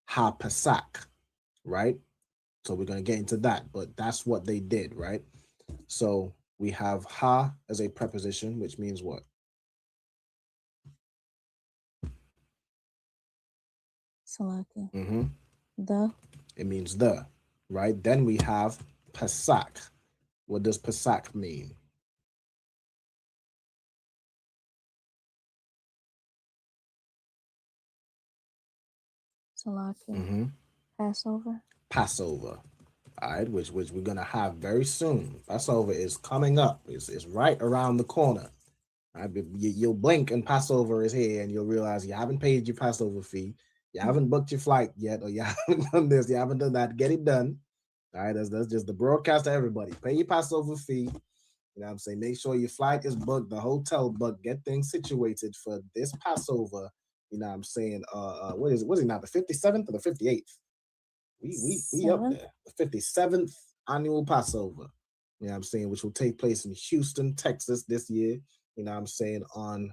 ha pasak, right? So we're going to get into that, but that's what they did, right? So we have ha as a preposition, which means what? Salakia. Mm-hmm. The. It means the, right? Then we have pasak. What does pasak mean? Salakia. Mm-hmm. Passover. Passover. All right, which we're gonna have very soon. Passover is coming up. It's right around the corner. All right, you'll blink and Passover is here, and you'll realize you haven't paid your Passover fee, you haven't booked your flight yet, or you haven't done this, you haven't done that. Get it done. All right, that's just the broadcast to everybody. Pay your Passover fee. You know what I'm saying? Make sure your flight is booked, the hotel booked, get things situated for this Passover. You know what I'm saying? What is it now? The 57th or the 58th? We up there. The 57th annual Passover. You know what I'm saying? Which will take place in Houston, Texas this year. You know what I'm saying? On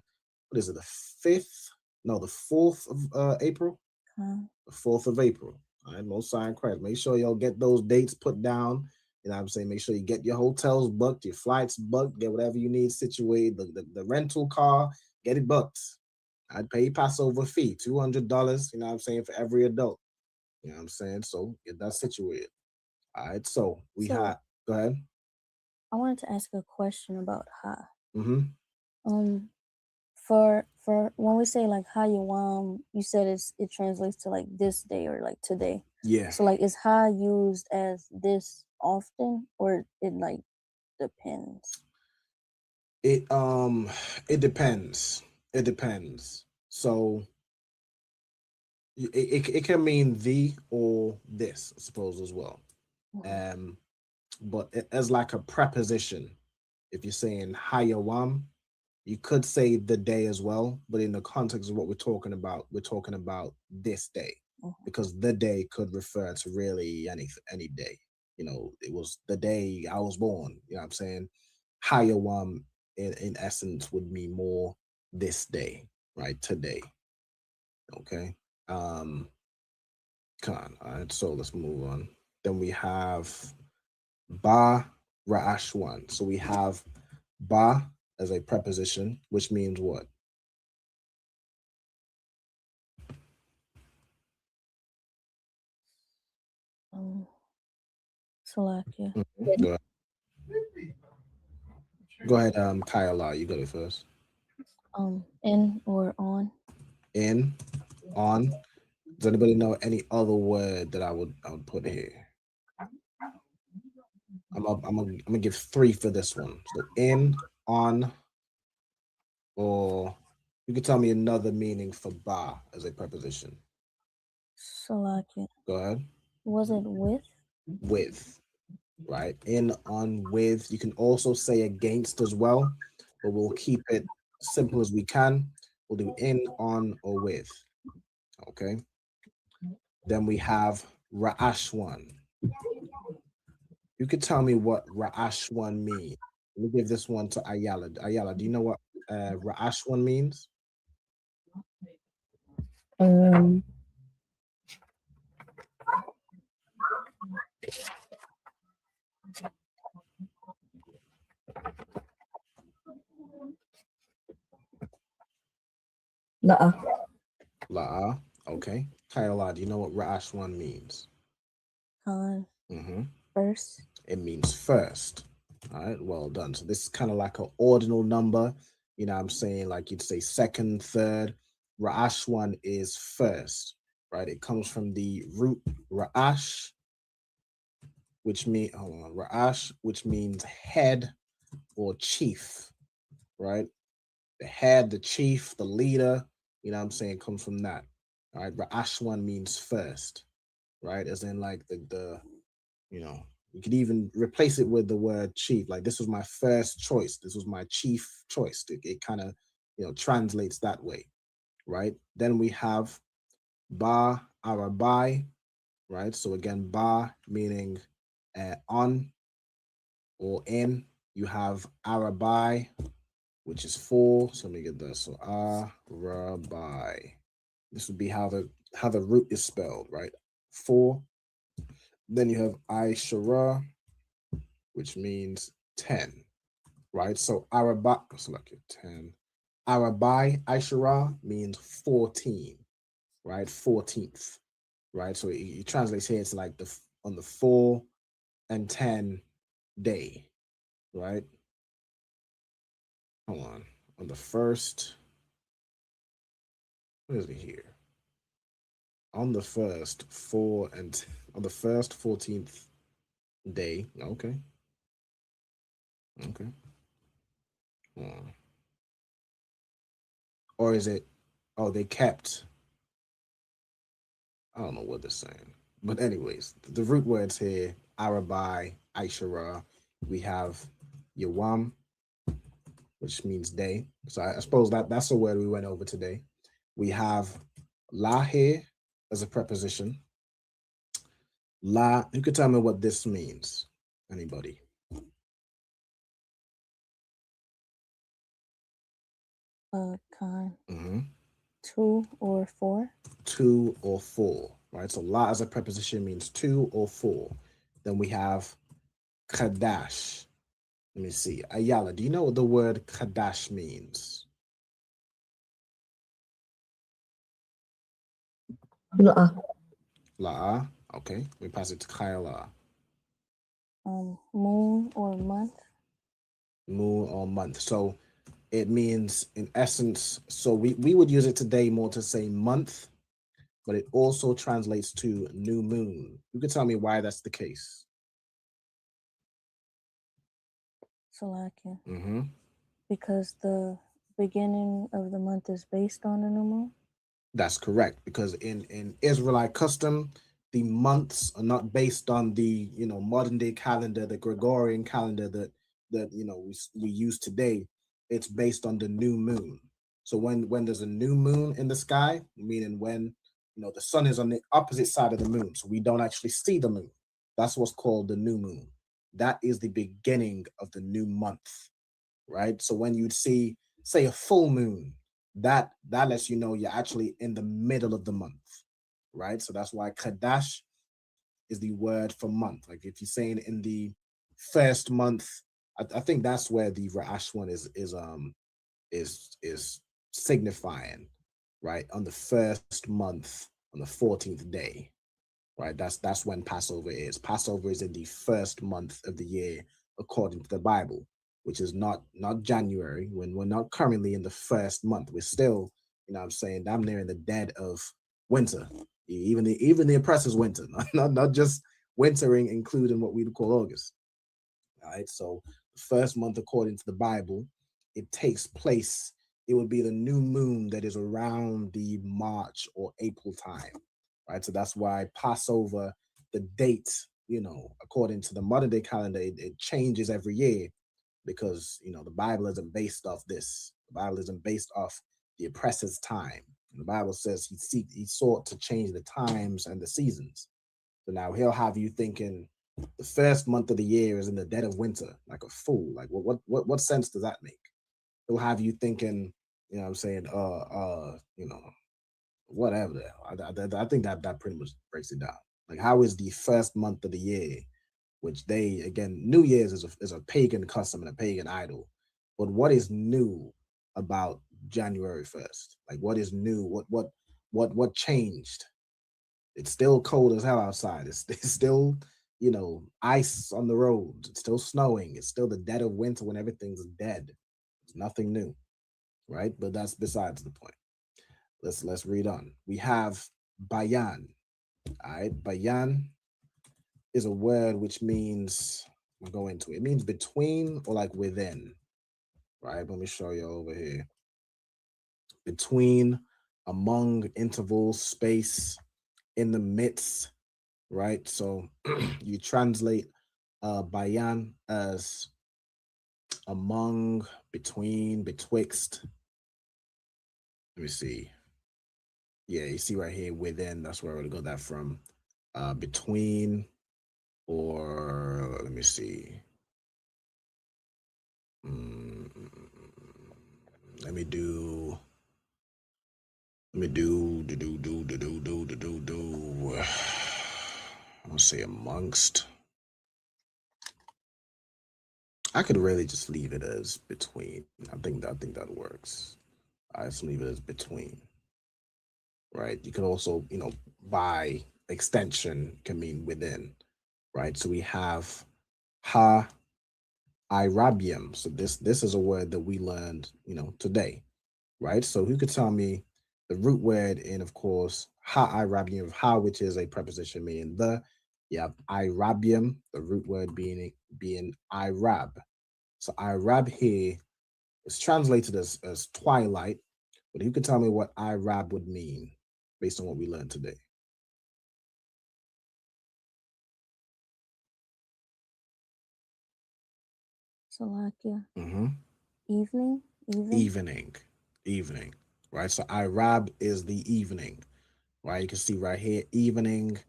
what is it, the 5th? No, the 4th of April. The 4th of April. All right, Most High in Christ. Make sure y'all get those dates put down. You know what I'm saying? Make sure you get your hotels booked, your flights booked, get whatever you need situated, the rental car, get it booked. I'd pay Passover fee, $200, you know what I'm saying, for every adult. You know what I'm saying? So get that situated. All right, so we had, go ahead. I wanted to ask a question about ha. Mm-hmm. For when we say like ha-yawam, you said it translates to like this day or like today. Yeah. So like is ha used as this often, or it like depends? It depends. It depends. So it can mean the or this, I suppose, as well. But as like a preposition, if you're saying hayawam, you could say the day as well, but in the context of what we're talking about this day, because the day could refer to really any day. You know, it was the day I was born. You know what I'm saying? Hayawam in essence would mean more this day, right? Today. Okay. Come on. All right, so let's move on. Then we have ba ra'ashwan. So we have ba as a preposition, which means what? Salakia. Go ahead, Kyla, you got it first. In or on? In, on. Does anybody know any other word that I would put here? I'm gonna give 3 for this one. So in, on, or you can tell me another meaning for ba as a preposition. Salakia. Go ahead. Was it with? With, right? In, on, with. You can also say against as well, but we'll keep it simple as we can. We'll do in, on, or with. Okay. Then we have Ra'ashwan. You could tell me what Ra'ashwan means. Let me give this one to Ayala. Ayala, do you know what Ra'ashwan means? La'a. Okay. Ayala, do you know what Ra'ashwan means? First. It means first. All right, well done. So this is kind of like an ordinal number. You know what I'm saying? Like you'd say second, third. Ra'ashwan is first, right? It comes from the root Ra'ash, which means Ra'ash, which means head or chief, right? The head, the chief, the leader, you know what I'm saying, comes from that. All right. Ra'ashwan means first, right? As in like the you know, you could even replace it with the word chief. Like this was my first choice. This was my chief choice. It kind of, you know, translates that way, right? Then we have ba arabai, right? So again, ba meaning on or in, You have Arabai, which is 4. So let me get that. So Arabai. This would be how the root is spelled, right? 4. Then you have I.S.U.P.K, which means 10, right? So Arabai, so like 10. Arabai, I.S.U.P.K means 14, right? 14th, right? So it translates here to like on the 4 and 10 day, right? Hold on the first, what is it here? On the first 14th day. Okay. Or is it, oh, they kept, I don't know what they're saying. But anyways, the root words here, Arabai, I.S.U.P.K, we have Yawam, which means day. So I suppose that's the word we went over today. We have La here as a preposition. La, you could tell me what this means. Anybody? Kind. 2 or 4. 2 or 4, right? So La as a preposition means 2 or 4. Then we have Qadash. Let me see. Ayala, do you know what the word Qadash means? La. Okay. We pass it to Kayla. Moon or month. Moon or month. So it means, in essence, so we would use it today more to say month, but it also translates to new moon. You could tell me why that's the case. Salakia. Because the beginning of the month is based on the new moon. That's correct, because in Israelite custom, the months are not based on the modern day calendar, the Gregorian calendar that we use today. It's based on the new moon. So when there's a new moon in the sky, meaning when the sun is on the opposite side of the moon, so we don't actually see the moon, that's what's called the new moon. That is the beginning of the new month, right? So when you'd see, say, a full moon, that lets you know you're actually in the middle of the month, right? So that's why Qadash is the word for month. Like if you're saying in the first month, I think that's where the Ra'ash one is signifying, right? On the first month, on the 14th day, right? That's when Passover is. Passover is in the first month of the year according to the Bible, which is not January, when we're not currently in the first month. We're still, I'm saying, damn near in the dead of winter. Even the oppressor's winter, not just wintering, including what we'd call August. All right. So the first month, according to the Bible, it takes place. It would be the new moon that is around the March or April time. Right. So that's why Passover, the date, according to the modern day calendar, it changes every year, because the Bible isn't based off this. The Bible isn't based off the oppressor's time. And the Bible says he sought to change the times and the seasons. So now he'll have you thinking the first month of the year is in the dead of winter, like a fool. Like what sense does that make? He'll have you thinking, whatever. I think that pretty much breaks it down. Like, how is the first month of the year, which New Year's is a pagan custom and a pagan idol, but what is new about January 1st? Like, what is new? What changed? It's still cold as hell outside. It's still, ice on the roads. It's still snowing. It's still the dead of winter when everything's dead. It's nothing new, right? But that's besides the point. Let's read on. We have bayan. All right, bayan is a word which means, we'll go into it. It means between or like within, right? Let me show you over here. Between, among, interval, space, in the midst, right? So you translate bayan as among, between, betwixt. Let me see. Yeah, you see right here, within, that's where I would got that from. Between, or let me see. Let me do. I'll say amongst. I could really just leave it as between. I think that works. I just leave it as between. Right. You could also, by extension can mean within. Right. So we have ha-I-Rabium. So this is a word that we learned, today. Right. So who could tell me the root word in, of course, ha-I-Rabium of ha, which is a preposition meaning the. You have I-Rabium, the root word being I-Rab. So I-Rab here is translated as twilight, but who could tell me what I-Rab would mean based on what we learned today? Salakia. Mm-hmm. Evening, right? So I-Rab is the evening, right? You can see right here, evening,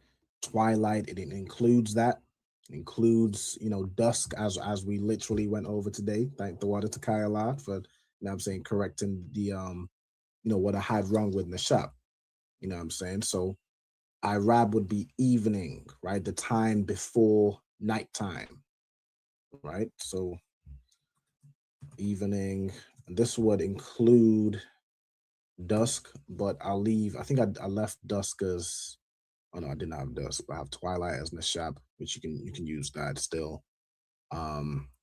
twilight, it includes that. It includes, dusk, as we literally went over today. Thank the water to Kayala for, I'm saying, correcting the, what I had wrong with the shop. You know what I'm saying? So I-Rab would be evening, right? The time before nighttime, right? So evening, this would include dusk, but I'll leave. I think I left dusk as, oh no, I didn't have dusk, but I have twilight as Nashab, which you can use that still.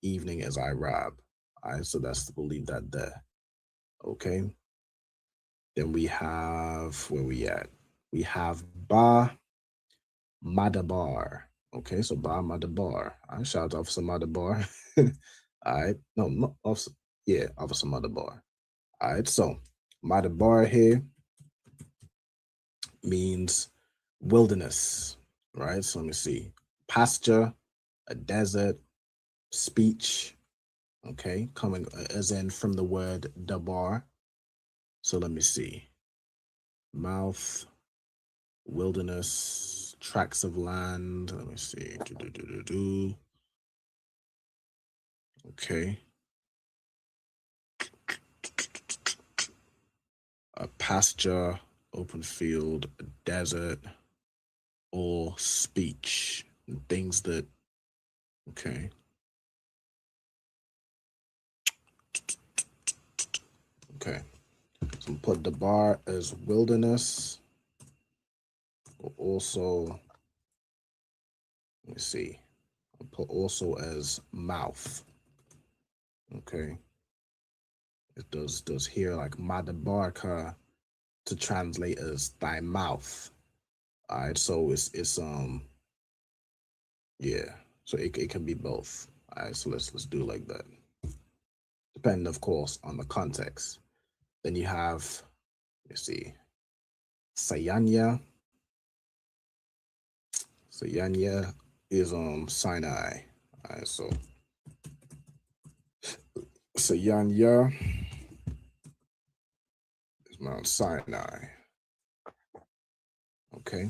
Evening as I-Rab. All right, so we'll leave that there. Okay. Then we have, where we at? We have Ba Madabar. Okay, so Ba Madabar. I shout out Officer Madabar. All right, no, Officer, yeah, Officer Madabar. All right, so Madabar here means wilderness, right? So let me see. Pasture, a desert, speech, okay, coming as in from the word dabar. So let me see. Mouth, wilderness, tracts of land. Let me see. Okay. A pasture, open field, a desert, or speech. Things that, okay. Okay. So put the bar as wilderness. Also, let me see. I'll put also as mouth. Okay. It does here like madabarka to translate as thy mouth. All right, so it's yeah, so it can be both. All right, so let's do it like that. Depending, of course, on the context. Then you have, let's see, Sayanya. Sayanya is Sinai. All right, so Sayanya is Mount Sinai. Okay.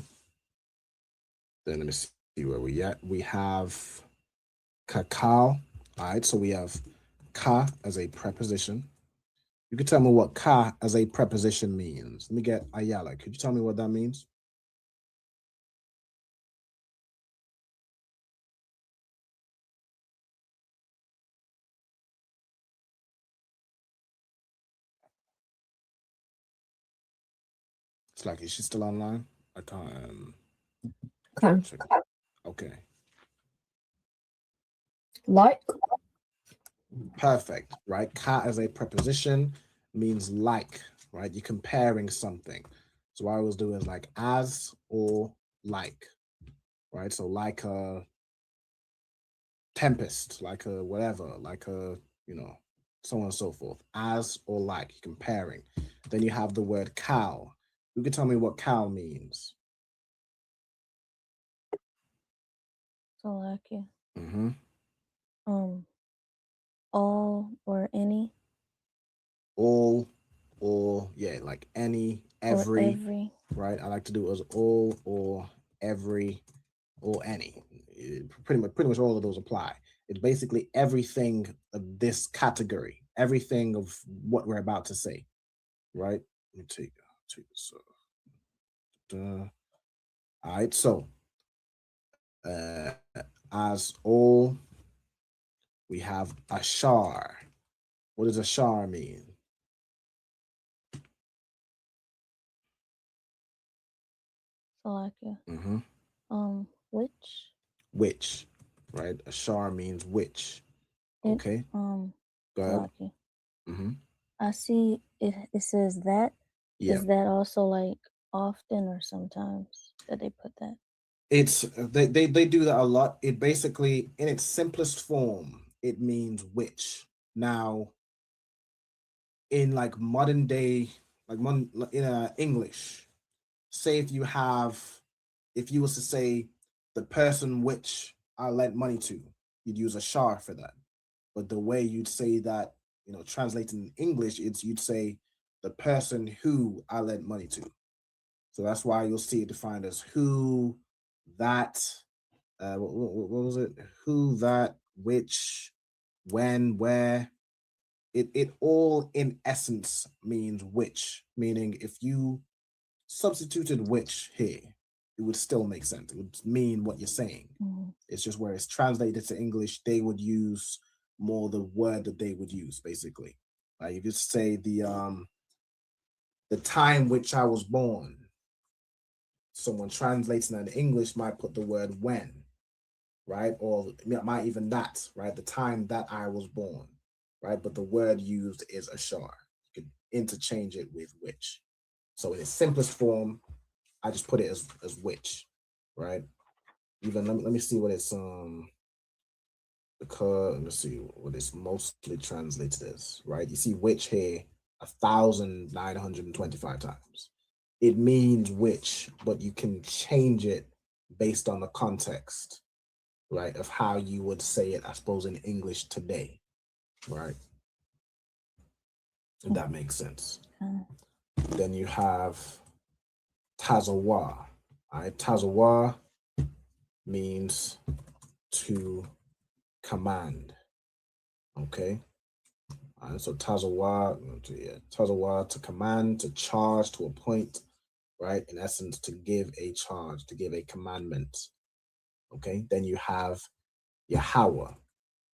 Then let me see where we at. We have Cacao. All right, so we have ka as a preposition. You can tell me what ka as a preposition means. Let me get Ayala. Could you tell me what that means? It's like, is she still online? I can't. Okay. Okay. Like. Perfect, right? Ka as a preposition means like, right? You're comparing something. So what I always do is like as or like, right? So like a tempest, like a whatever, like a, so on and so forth. As or like, comparing. Then you have the word cow. You can tell me what cow means. Salakia. Mm-hmm. All or any. All or, yeah, like any, every, or every. right? I like to do it as all or every or any. Pretty much all of those apply. It's basically everything of this category, everything of what we're about to say, right? Let me take this off. All right, so as all, we have ashar. What does ashar mean? Salakia. Mm-hmm. Which? Right? Ashar means which. It, Okay. Go ahead. Salakia. Mm-hmm. I see it says that. Yeah. Is that also like often or sometimes that they put that? It's they do that a lot. It basically, in its simplest form, it means which. Now, in like modern day, like in English, say if you was to say the person which I lent money to, you'd use a shar for that. But the way you'd say that, translating in English, you'd say the person who I lent money to. So that's why you'll see it defined as who, that, what was it? Who, that, which, when, where. It all in essence means which, meaning if you substituted which here, it would still make sense. It would mean what you're saying. Mm-hmm. It's just where it's translated to English, they would use more the word that they would use, basically. Like if you say the time which I was born, someone translating that in English might put the word when, right? Or might even that, right? The time that I was born, right? But the word used is ashar. You could interchange it with which. So in its simplest form, I just put it as which, right? Even let me see what it's because let's see what it's mostly translated as, right? You see which here 1,925 times. It means which, but you can change it based on the context, right? Of how you would say it, I suppose, in English today, right? If that makes sense. Then you have tazawa. All right, tazawa means to command. Okay. All right, so tazawa, tazawa, to command, to charge, to appoint, right? In essence, to give a charge, to give a commandment. Okay. Then you have Yahweh,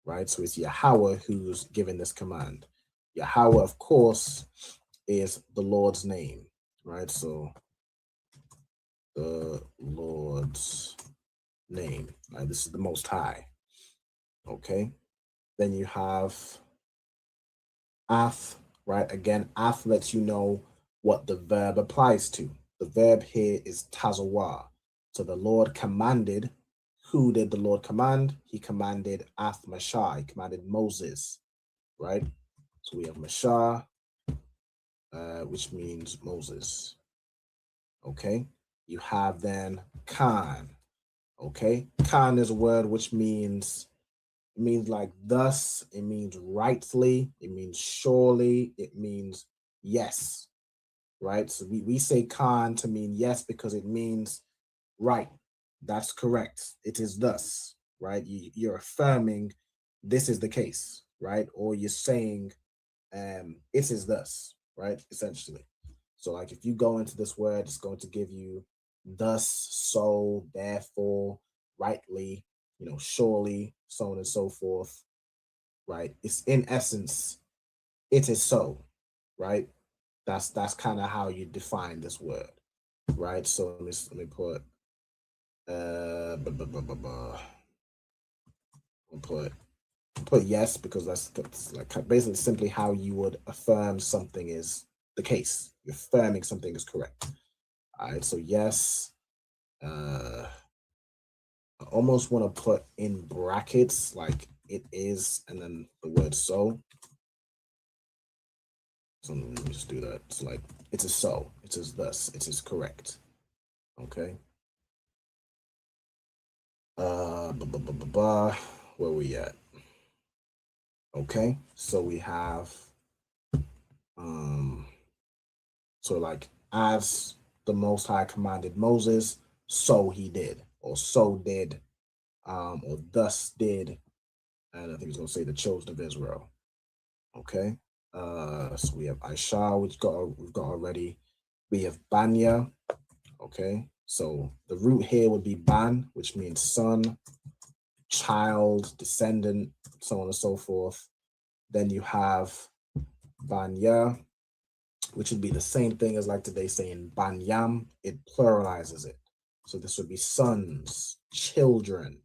right? So it's Yahweh who's given this command. Yahweh, of course, is the Lord's name, right? So the Lord's name, right? This is the Most High. Okay. Then you have Af, right? Again, Af lets you know what the verb applies to. The verb here is tazawa. So the Lord commanded. Who did the Lord command? He commanded Af Mashah. He commanded Moses, right? So we have Mashah, which means Moses. Okay. You have then Khan. Okay. Khan is a word which means, it means like thus, it means rightly, it means surely, it means yes, right? So we say Khan to mean yes because it means right. That's correct. It is thus, right? You're affirming this is the case, right? Or you're saying it is thus, right? Essentially. So like if you go into this word, it's going to give you thus, so, therefore, rightly, surely, so on and so forth, right? It's in essence, it is so, right? That's kind of how you define this word, right? So let me put put yes, because that's like basically simply how you would affirm something is the case. You're affirming something is correct. All right, so yes. I almost want to put in brackets like it is and then the word so. So let me just do that. It's like it is so, it is thus, it is correct. Okay. Where we at? Okay, so we have so like as the Most High commanded Moses, so he did, or so did, or thus did And I think he's going to say the chosen of Israel. Okay. So we have Aisha, we've got already. We have Banya. Okay. So the root here would be Ban, which means son, child, descendant, so on and so forth. Then you have Banya, which would be the same thing as like today saying Banyam. It pluralizes it. So this would be sons, children,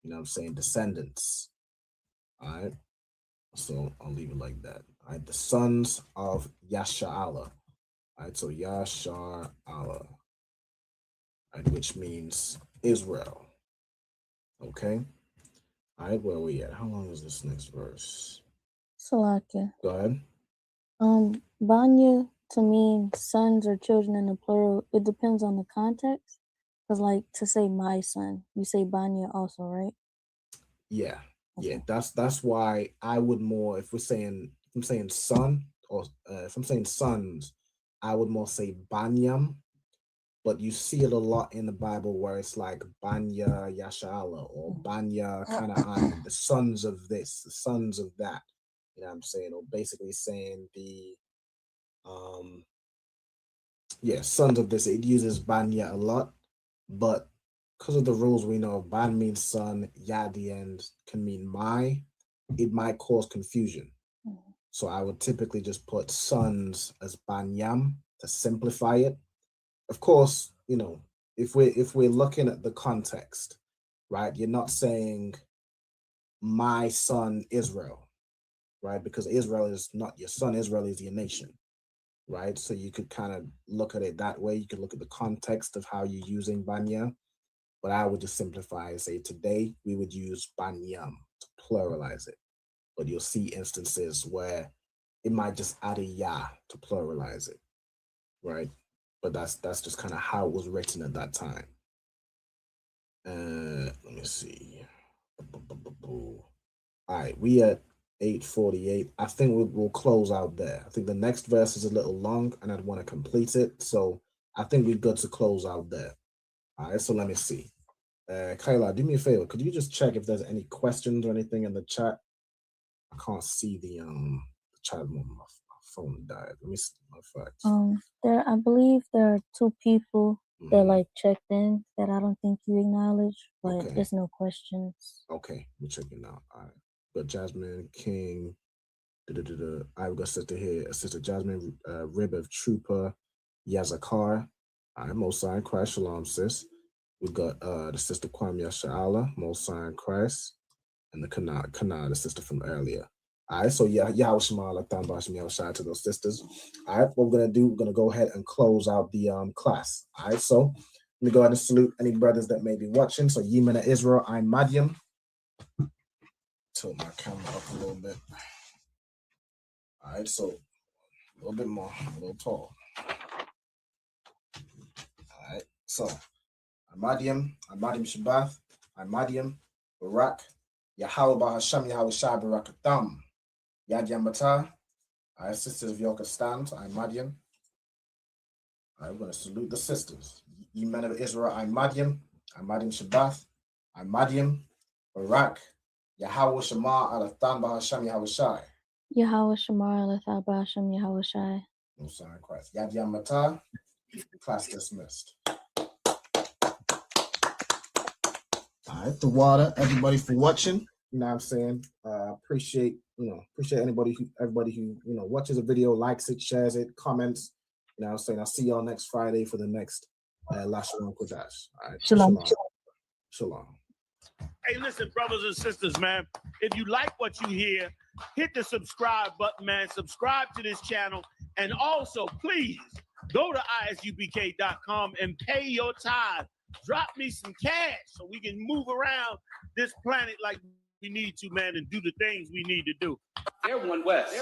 you know what I'm saying, descendants. All right. So I'll leave it like that. All right. The sons of Yasha'Allah. All right. So Yasha'Allah, right, which means Israel. Okay. All right. Where are we at? How long is this next verse? Salakia. Go ahead. Banya to mean sons or children in the plural, it depends on the context. Because like to say my son, you say Banya also, right? Yeah. Yeah. That's why I would more, if I'm saying son, or if I'm saying sons, I would more say Banyam. But you see it a lot in the Bible where it's like Banya Yasha'Allah or Banya Kana'an, the sons of this, the sons of that. You know what I'm saying? Or basically saying the sons of this. It uses Banya a lot, but because of the rules we know, Ban means son, Ya at the end can mean my, it might cause confusion. So I would typically just put sons as Banyam to simplify it. Of course, you know, if we're looking at the context, right, you're not saying my son Israel, right? Because Israel is not your son, Israel is your nation, right? So you could kind of look at it that way. You could look at the context of how you're using Banya, but I would just simplify and say today we would use Banyam to pluralize it. But you'll see instances where it might just add a ya to pluralize it, right? But that's just kind of how it was written at that time. Let me see. All right, we at 8:48. I think we'll close out there. I think the next verse is a little long, and I'd want to complete it. So I think we're good to close out there. All right, so let me see. Kayla, do me a favor. Could you just check if there's any questions or anything in the chat? I can't see the chat. My phone died. Let me see my facts. I believe there are 2 people that like checked in that I don't think you acknowledge, but there's no questions. Okay, we're checking out. All right. But Jasmine King, I've got sister here, Sister Jasmine, Rib of Trooper, Yazakar. All right, Most High in Christ, Shalom, sis. We've got the sister Kwame Sha'ala, Most High in Christ, and the Kana, the sister from earlier. All right, so Yahweh Shema, shout out to those sisters. All right, what we're gonna do, we're gonna go ahead and close out the class. All right, so let me go ahead and salute any brothers that may be watching. So Yemena Israel, I'm Madiam. Tilt my camera up a little bit. All right, so a little bit more, a little tall. All right, so I'm Madiam Shabbath, I'm Madiam, Barak, Yahweh Bahasham, Yahweh Shai Barakatam, Yad Yamata. All right, sisters of Yoka stand, I'm Madiam. All right, we're going to salute the sisters. Ye men of Israel, I'm Madiam Shabbath, I'm Madiam, Barak, Yahweh Shema, Alathan Bahasham, Yahweh Shai. Yahweh Shemar Alatha Basham Yahweh Shai. No sign of Christ. Yad Yamata, class dismissed. All right, the water, everybody for watching. You know what I'm saying? Appreciate everybody who watches a video, likes it, shares it, comments. You know what I'm saying? I'll see y'all next Friday for the next Lashwan Qadash. All right. Shalom. Shalom. Hey, listen, brothers and sisters, man. If you like what you hear, hit the subscribe button, man. Subscribe to this channel. And also, please, go to I.S.U.P.K.com and pay your tithe. Drop me some cash so we can move around this planet like we need to, man, and do the things we need to do. They're one West.